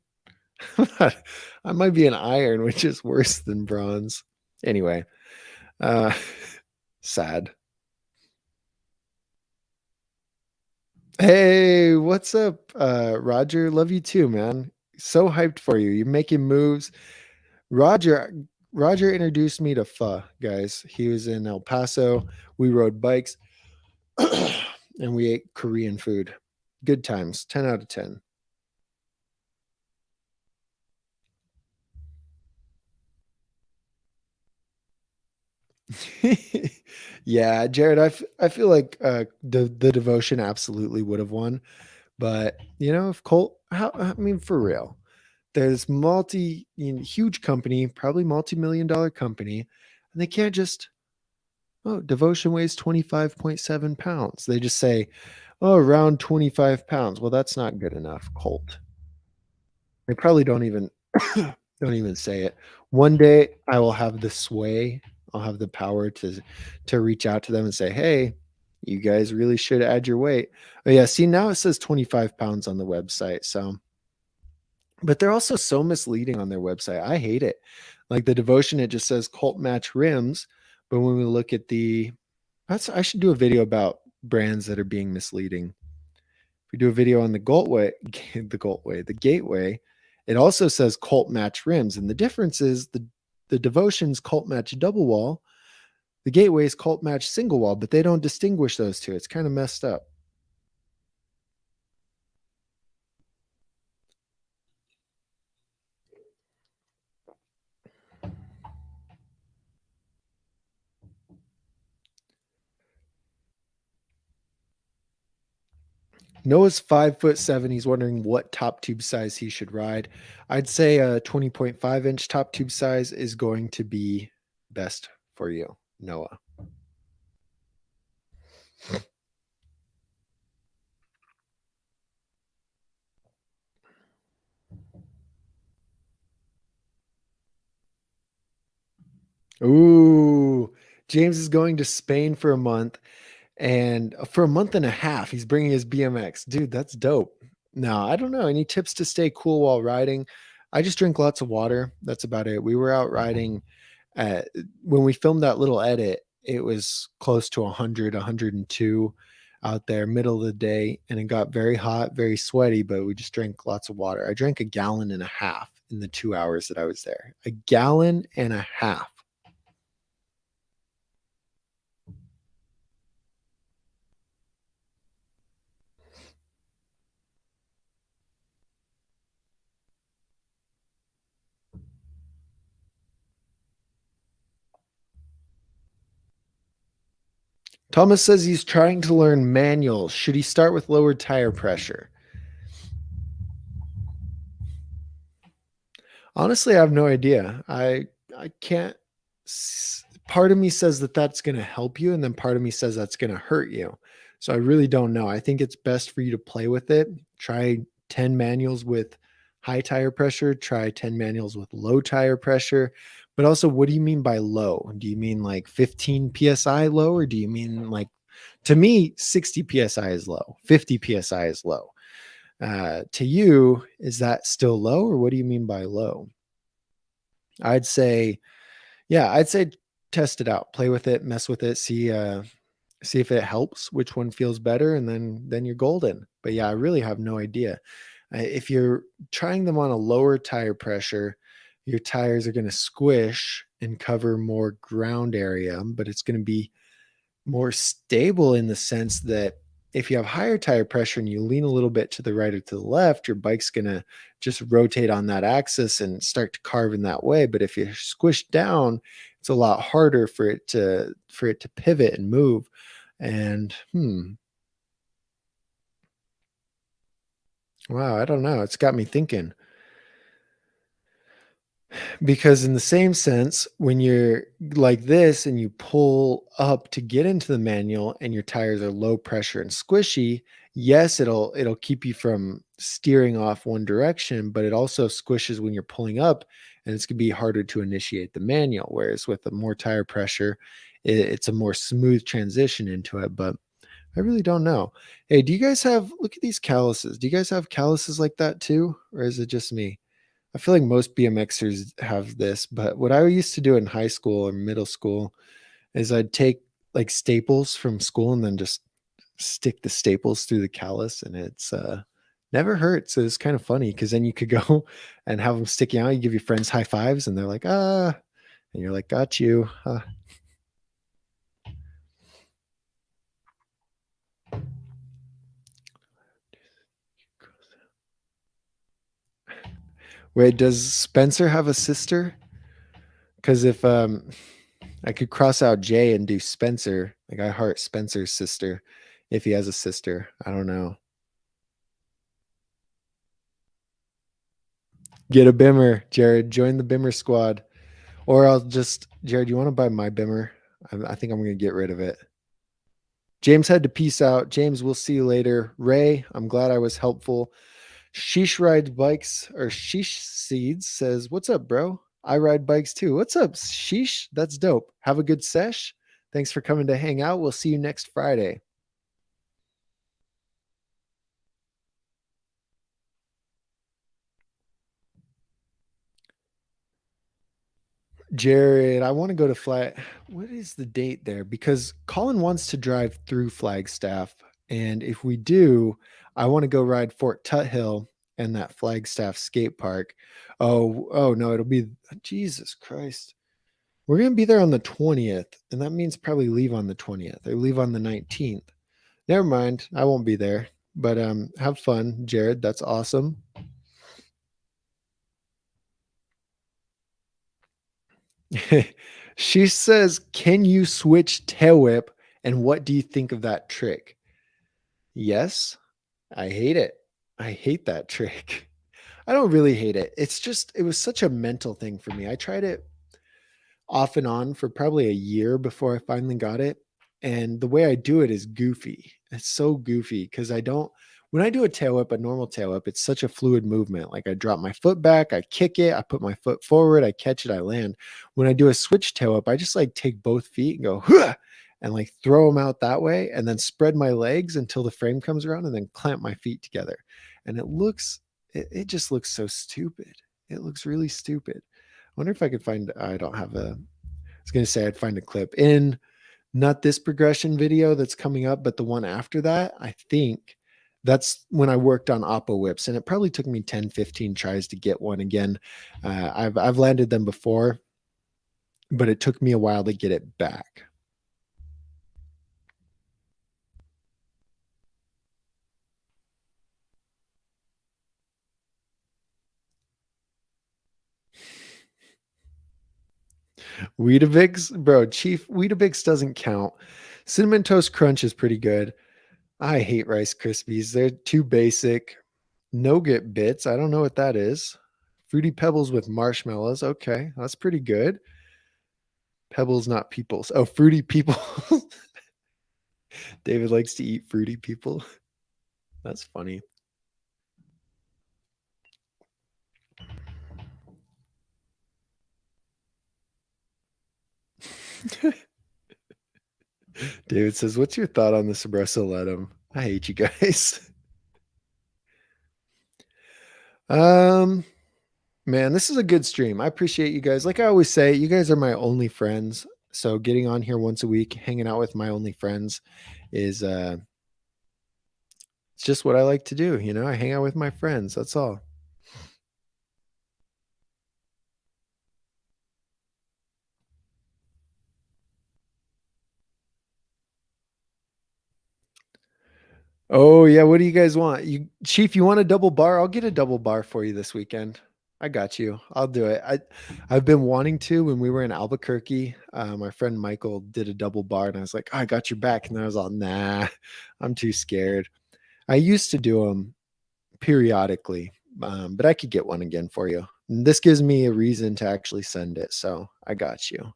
I might be an iron, which is worse than bronze. Anyway, uh, sad. Hey, what's up, Roger? Love you too, man. So hyped for you. You're making moves. Roger, Roger introduced me to pho, guys. He was in El Paso. We rode bikes and we ate Korean food. Good times. 10 out of 10. Yeah, Jared, I feel like the devotion absolutely would have won, but if Colt, I mean, for real, there's huge company, probably multi-million dollar company, and they can't just, oh, devotion weighs 25.7 pounds. They just say, oh, around 25 pounds. Well, that's not good enough, Colt. They probably don't even say it. One day I will have the sway. I'll have the power to reach out to them and say, "Hey, you guys really should add your weight." Oh yeah, see now it says 25 pounds on the website. So, but they're also so misleading on their website. I hate it. Like the devotion, it just says cult match rims, but when we look at I should do a video about brands that are being misleading. We do a video on the the gateway. It also says cult match rims, and the difference is the devotion's cult match double wall, the gateway's cult match single wall, but they don't distinguish those two. It's kind of messed up. Noah's 5'7". He's wondering what top tube size he should ride. I'd say a 20.5-inch top tube size is going to be best for you, Noah. Ooh, James is going to Spain for a month, and for a month and a half, he's bringing his BMX. Dude, that's dope. No, I don't know. Any tips to stay cool while riding? I just drink lots of water. That's about it. We were out riding when we filmed that little edit. It was close to 100, 102 out there, middle of the day, and it got very hot, very sweaty, but we just drank lots of water. I drank a gallon and a half in the 2 hours that I was there. A gallon and a half. Thomas says he's trying to learn manual. Should he start with lower tire pressure? Honestly, I have no idea. I can't. Part of me says that that's going to help you, and then part of me says that's going to hurt you. So I really don't know. I think it's best for you to play with it. Try 10 manuals with high tire pressure. Try 10 manuals with low tire pressure. But also, what do you mean by low? Do you mean like 15 psi low, or do you mean like, to me, 60 psi is low, 50 psi is low. To you, is that still low, or what do you mean by low? I'd say, yeah, I'd say test it out, play with it, mess with it, see if it helps, which one feels better, and then you're golden. But yeah, I really have no idea. If you're trying them on a lower tire pressure, your tires are going to squish and cover more ground area, but it's going to be more stable in the sense that if you have higher tire pressure and you lean a little bit to the right or to the left, your bike's going to just rotate on that axis and start to carve in that way. But if you're squished down, it's a lot harder for it to pivot and move. And wow, I don't know. It's got me thinking. Because in the same sense, when you're like this and you pull up to get into the manual and your tires are low pressure and squishy, yes, it'll keep you from steering off one direction, but it also squishes when you're pulling up and it's going to be harder to initiate the manual. Whereas with the more tire pressure, it's a more smooth transition into it. But I really don't know. Hey, do you guys have, look at these calluses? Do you guys have calluses like that too? Or is it just me? I feel like most BMXers have this, but what I used to do in high school or middle school is I'd take like staples from school and then just stick the staples through the callus, and it's never hurts. So it's kind of funny because then you could go and have them sticking out. You give your friends high fives, and they're like, ah, and you're like, got you. Wait, does Spencer have a sister? Because if I could cross out Jay and do Spencer, like I heart Spencer's sister, if he has a sister. I don't know. Get a Bimmer, Jared. Join the Bimmer squad. Or I'll just, Jared, you want to buy my Bimmer? I think I'm going to get rid of it. James had to peace out. James, we'll see you later. Ray, I'm glad I was helpful. Sheesh rides bikes or Sheesh Seeds says, what's up, bro? I ride bikes too. What's up, Sheesh? That's dope. Have a good sesh. Thanks for coming to hang out. We'll see you next Friday. Jared, I want to go to Flag. What is the date there? Because Colin wants to drive through Flagstaff. And if we do, I want to go ride Fort Tuthill and that Flagstaff skate park. Oh no, it'll be Jesus Christ. We're going to be there on the 20th. And that means probably leave on the 20th or leave on the 19th. Never mind. I won't be there. But have fun, Jared. That's awesome. She says, can you switch tail whip? And what do you think of that trick? Yes, I hate it. I hate that trick. I don't really hate it. It's just, it was such a mental thing for me. I tried it off and on for probably a year before I finally got it. And the way I do it is goofy. It's so goofy because I don't, when I do a tail whip, a normal tail whip, it's such a fluid movement. Like I drop my foot back, I kick it, I put my foot forward, I catch it, I land. When I do a switch tail whip, I just like take both feet and go, huh, and like throw them out that way and then spread my legs until the frame comes around and then clamp my feet together. And it just looks so stupid. It looks really stupid. I wonder if I could find, I don't have a, I was going to say I'd find a clip in not this progression video that's coming up, but the one after that. I think that's when I worked on Oppo whips, and it probably took me 10, 15 tries to get one again. I've landed them before, but it took me a while to get it back. Weetabix, bro, Chief Weetabix doesn't count. Cinnamon Toast Crunch is pretty good. I hate Rice Krispies. They're too basic. Nougat Bits, I don't know what that is. Fruity Pebbles with marshmallows. Okay, that's pretty good. Pebbles, not peoples. Oh, Fruity People. David likes to eat Fruity People. That's funny. David says, what's your thought on the espresso letum? I hate you guys. Um, Man, this is a good stream. I appreciate you guys. Like I always say, you guys are my only friends. So getting on here once a week, hanging out with my only friends is it's just what I like to do. You know, I hang out with my friends. That's all. Oh yeah, what do you guys want? You Chief, you want a double bar? I'll get a double bar for you this weekend. I got you. I'll do it. I've been wanting to. When we were in Albuquerque, my friend Michael did a double bar, and I was like, "Oh, I got your back," and I was all, "Nah, I'm too scared." I used to do them periodically, but I could get one again for you. And this gives me a reason to actually send it, so I got you.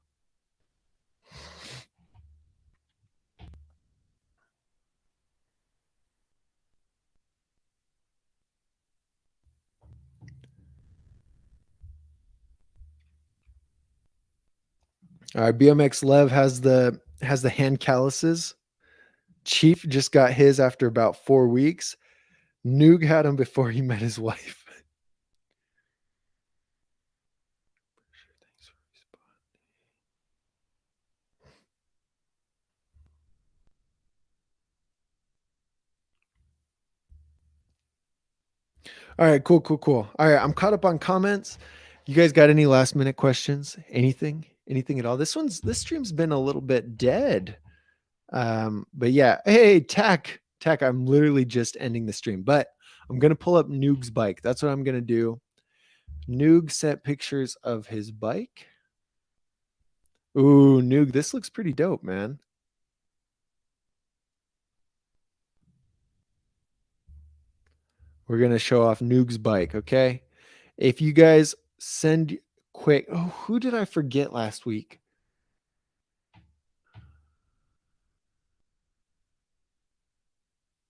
All right, BMX Lev has the hand calluses. Chief just got his after about 4 weeks. Noog had him before he met his wife. All right, cool. All right, I'm caught up on comments. You guys got any last minute questions? Anything at all? This stream's been a little bit dead. But yeah, hey, Tack, I'm literally just ending the stream, but I'm gonna pull up Noog's bike. That's what I'm gonna do. Noog sent pictures of his bike. Ooh, Noog, this looks pretty dope, man. We're gonna show off Noog's bike, okay? If you guys send quick, oh, who did I forget last week?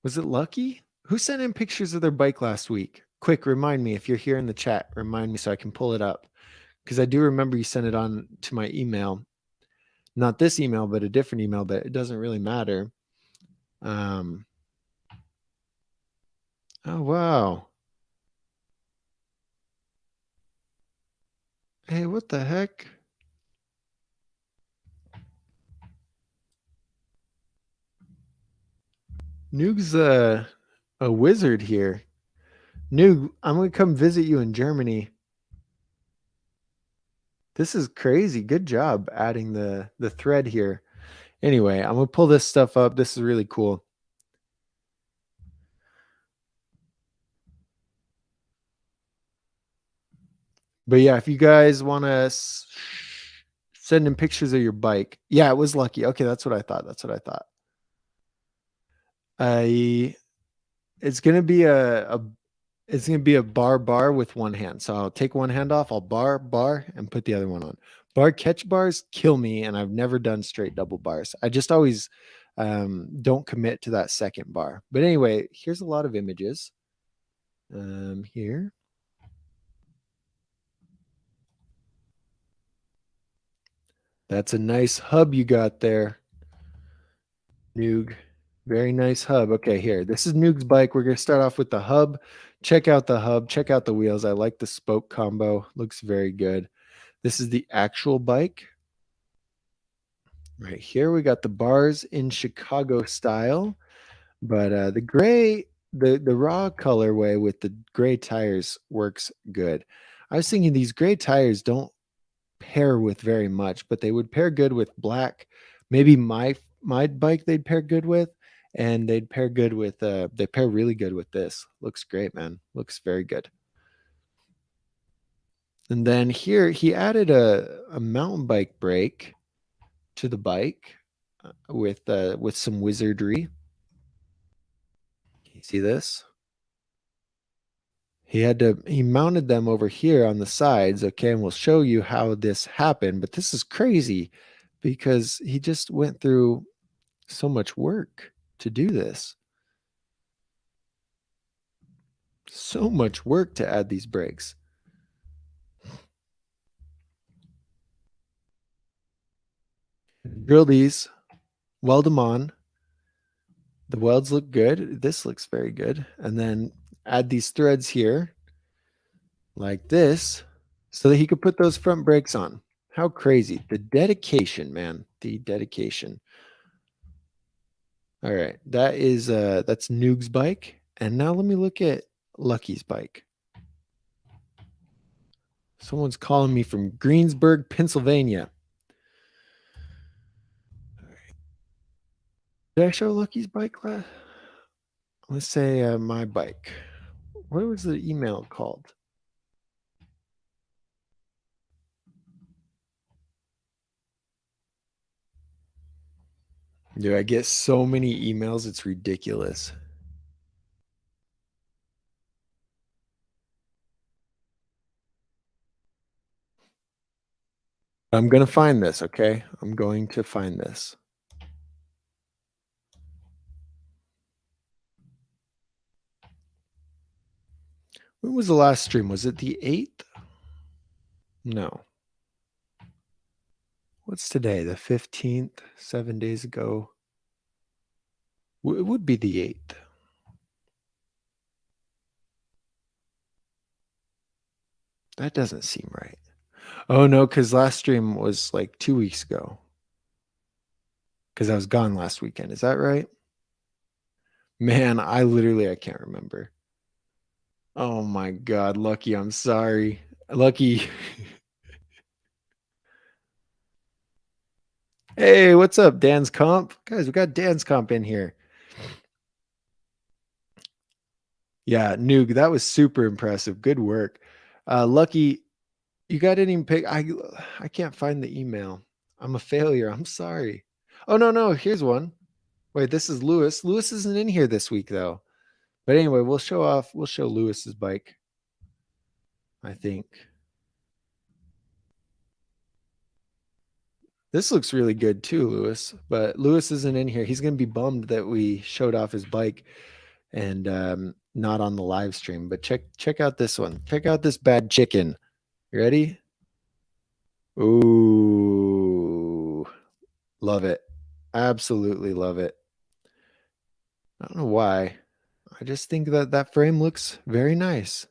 Was it Lucky? Who sent in pictures of their bike last week? Quick, remind me if you're here in the chat. Remind me so I can pull it up, because I do remember you sent it on to my email. Not this email, but a different email, but it doesn't really matter. Oh, wow. Hey, what the heck? Noog's a wizard here. Noog, I'm going to come visit you in Germany. This is crazy. Good job adding the thread here. Anyway, I'm going to pull this stuff up. This is really cool. But yeah, if you guys want to send in pictures of your bike. Yeah, it was Lucky. Okay, that's what I thought. It's gonna be it's gonna be a bar with one hand. So I'll take one hand off, I'll bar, and put the other one on. Bar catch bars kill me, and I've never done straight double bars. I just always don't commit to that second bar. But anyway, here's a lot of images. Here. That's a nice hub you got there, Noog. Very nice hub. Okay, here. This is Noog's bike. We're going to start off with the hub. Check out the hub. Check out the wheels. I like the spoke combo. Looks very good. This is the actual bike. Right here, we got the bars in Chicago style. But the gray, the raw colorway with the gray tires works good. I was thinking these gray tires don't pair with very much, but they would pair good with black. Maybe my bike they'd pair good with, and they'd pair good with they pair really good with this. Looks great, man. Looks very good. And then here he added a mountain bike brake to the bike with some wizardry. You see this? He mounted them over here on the sides, okay, and we'll show you how this happened. But this is crazy because he just went through so much work to do this. So much work to add these brakes. Drill these, weld them on. The welds look good. This looks very good. And then add these threads here like this so that he could put those front brakes on. How crazy. The dedication, man. The dedication. All right. That's Noog's bike. And now let me look at Lucky's bike. Someone's calling me from Greensburg, Pennsylvania. Did I show Lucky's bike last? Let's say my bike. What was the email called? Dude, I get so many emails, it's ridiculous. I'm going to find this, okay? I'm going to find this. When was the last stream? Was it the 8th? No. What's today? The 15th, 7 days ago. It would be the 8th. That doesn't seem right. Oh, no, because last stream was like 2 weeks ago. Because I was gone last weekend. Is that right? Man, I can't remember. Oh my God, Lucky, I'm sorry. Lucky. Hey, what's up, Dan's Comp? Guys, we got Dan's Comp in here. Yeah, Noog, that was super impressive. Good work. Lucky, you got any pick? I can't find the email. I'm a failure. I'm sorry. Oh no, here's one. Wait, this is Lewis. Lewis isn't in here this week though. But anyway, we'll show Lewis's bike. I think. This looks really good too, Lewis. But Lewis isn't in here. He's gonna be bummed that we showed off his bike and not on the live stream. But check out this one. Check out this bad chicken. You ready? Ooh, love it. Absolutely love it. I don't know why. I just think that that frame looks very nice.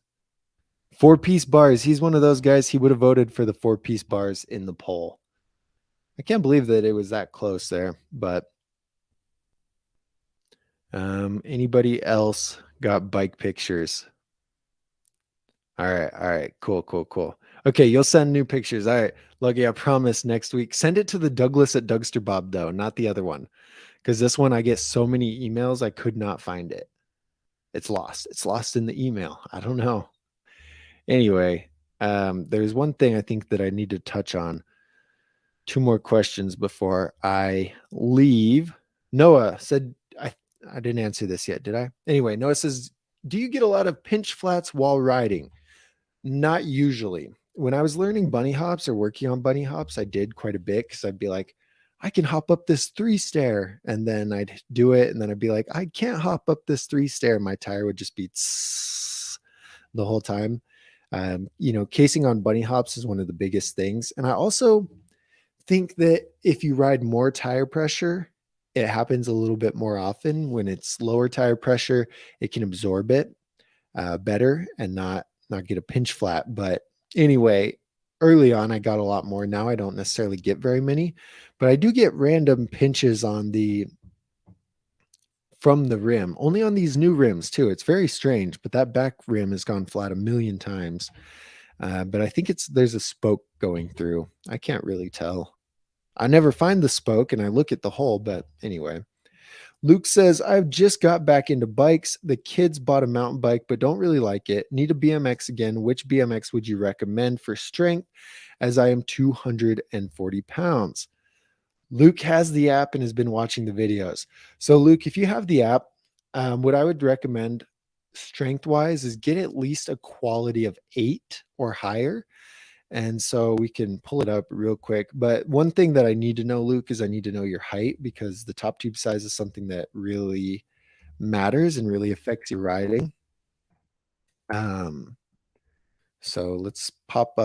4-piece bars. He's one of those guys. He would have voted for the 4-piece bars in the poll. I can't believe that it was that close there, but anybody else got bike pictures? All right, cool. Okay, you'll send new pictures. All right, Lucky, I promise next week. Send it to the Douglas at Dougster Bob though, not the other one, because this one I get so many emails I could not find it. It's lost. It's lost in the email. I don't know. Anyway, there's one thing I think that I need to touch on. 2 more questions before I leave. Noah said, I didn't answer this yet, did I? Anyway, Noah says, do you get a lot of pinch flats while riding? Not usually. When I was learning bunny hops or working on bunny hops, I did quite a bit because I'd be like, I can hop up this 3-stair. And then I'd do it. And then I'd be like, I can't hop up this 3-stair. My tire would just be the whole time. Casing on bunny hops is one of the biggest things. And I also think that if you ride more tire pressure, it happens a little bit more often. When it's lower tire pressure, it can absorb it better and not get a pinch flat. But anyway, early on I got a lot more. Now I don't necessarily get very many, but I do get random pinches from the rim, only on these new rims too. It's very strange, but that back rim has gone flat a million times. But I think there's a spoke going through. I can't really tell. I never find the spoke and I look at the hole, but anyway. Luke says, I've just got back into bikes. The kids bought a mountain bike, but don't really like it. Need a BMX again. Which BMX would you recommend for strength, as I am 240 pounds? Luke has the app and has been watching the videos. So, Luke, if you have the app, what I would recommend strength wise is get at least a quality of 8 or higher. And so we can pull it up real quick. But one thing that I need to know, Luke, is I need to know your height, because the top tube size is something that really matters and really affects your riding. So let's pop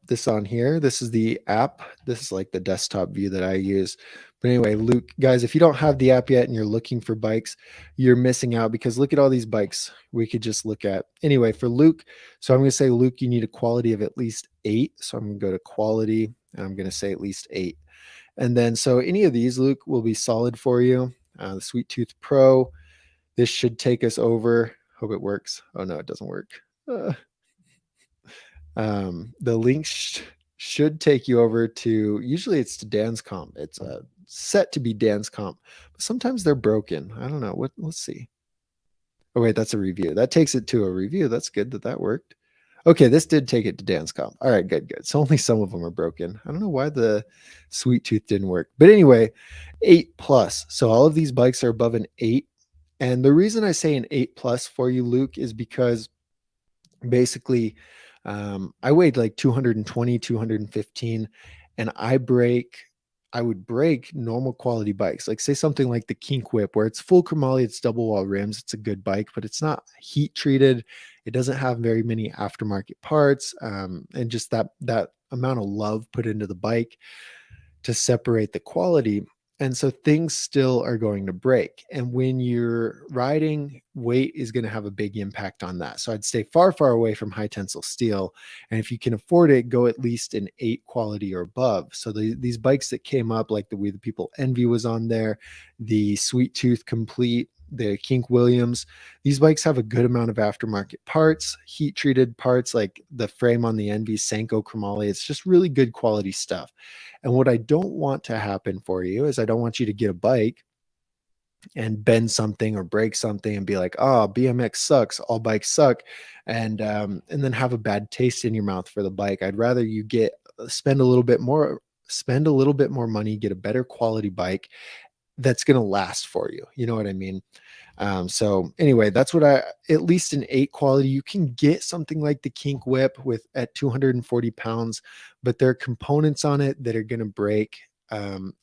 this on here. This is the app. This is like the desktop view that I use. But anyway, Luke, guys, if you don't have the app yet and you're looking for bikes, you're missing out, because look at all these bikes we could just look at. Anyway, for Luke, so I'm going to say, Luke, you need a quality of at least 8. So I'm going to go to quality and I'm going to say at least 8. And then, so any of these, Luke, will be solid for you. The Sweet Tooth Pro, this should take us over. Hope it works. Oh no, it doesn't work. The link should take you over to, usually it's to Dan's Comp. It's set to be Dan's Comp, but sometimes they're broken. I don't know. Let's see. Oh wait, that's a review. That takes it to a review. That's good that that worked. Okay, this did take it to dance comp. All right, good, good. So only some of them are broken. I don't know why the sweet tooth didn't work. But anyway, 8 plus. So all of these bikes are above an 8. And the reason I say an 8 plus for you, Luke, is because basically I weighed like 220, 215, and I would break normal quality bikes, like say something like the Kink Whip, where it's full chromoly, it's double wall rims, it's a good bike, but it's not heat treated, it doesn't have very many aftermarket parts, and just that amount of love put into the bike to separate the quality. And so things still are going to break. And when you're riding, weight is going to have a big impact on that. So I'd stay far, far away from high tensile steel. And if you can afford it, go at least an 8 quality or above. So these bikes that came up, like the We the People Envy was on there, the Sweet Tooth Complete, the Kink Williams, these bikes have a good amount of aftermarket parts, heat treated parts, like the frame on the Envy, Senko chromoly. It's just really good quality stuff. And what I don't want to happen for you is I don't want you to get a bike and bend something or break something and be like, "Oh, BMX sucks. All bikes suck," and then have a bad taste in your mouth for the bike. I'd rather you get spend a little bit more money, get a better quality bike that's going to last for you. You know what I mean? So anyway, that's what at least an 8 quality, you can get something like the Kink Whip with at 240 pounds, but there are components on it that are going to break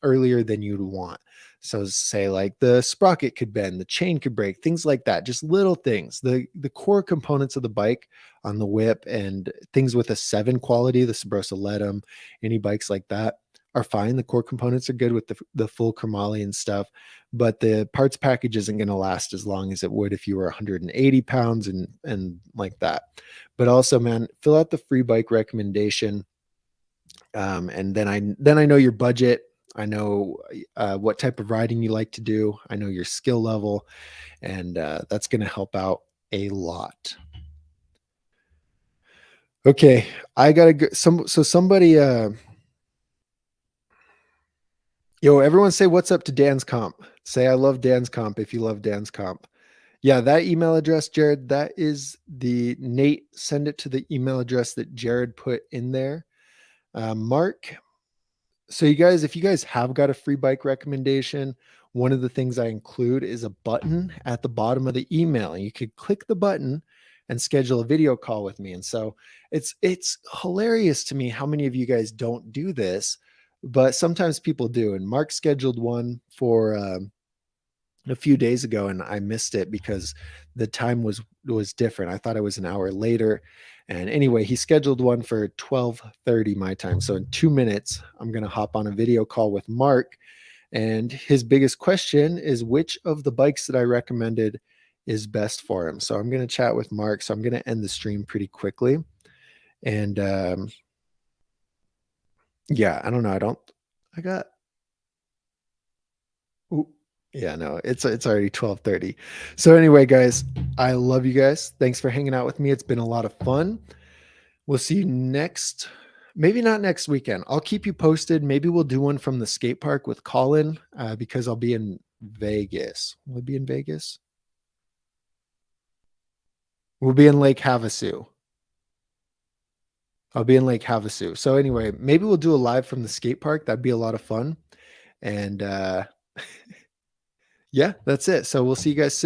earlier than you'd want. So say like the sprocket could bend, the chain could break, things like that, just little things. The core components of the bike on the whip and things with a 7 quality, the Sabrosa Letum, any bikes like that are fine. The core components are good with the full chromoly and stuff, but the parts package isn't going to last as long as it would if you were 180 pounds and like that. But also, man, fill out the free bike recommendation, and then I know your budget. I know what type of riding you like to do. I know your skill level, and that's going to help out a lot. Okay, I gotta go. Somebody, yo, everyone say what's up to Dan's Comp. Say I love Dan's Comp if you love Dan's Comp. Yeah, that email address, Jared, that is the Nate. Send it to the email address that Jared put in there. Mark, so you guys, if you guys have got a free bike recommendation, one of the things I include is a button at the bottom of the email. And you could click the button and schedule a video call with me. And so it's hilarious to me how many of you guys don't do this, but sometimes people do. And Mark scheduled one for a few days ago and I missed it because the time was different. I thought it was an hour later. And anyway, he scheduled one for 12:30 my time. So in 2 minutes, I'm going to hop on a video call with Mark, and his biggest question is which of the bikes that I recommended is best for him. So I'm going to chat with Mark. So I'm going to end the stream pretty quickly. And yeah, I don't know. I got ooh, yeah, no, it's already 12:30. So anyway, guys, I love you guys. Thanks for hanging out with me. It's been a lot of fun. We'll see you maybe not next weekend. I'll keep you posted. Maybe we'll do one from the skate park with Colin because I'll be in Vegas. Will we be in Vegas? We'll be in Lake Havasu. I'll be in Lake Havasu. So anyway, maybe we'll do a live from the skate park. That'd be a lot of fun. And yeah, that's it. So we'll see you guys soon.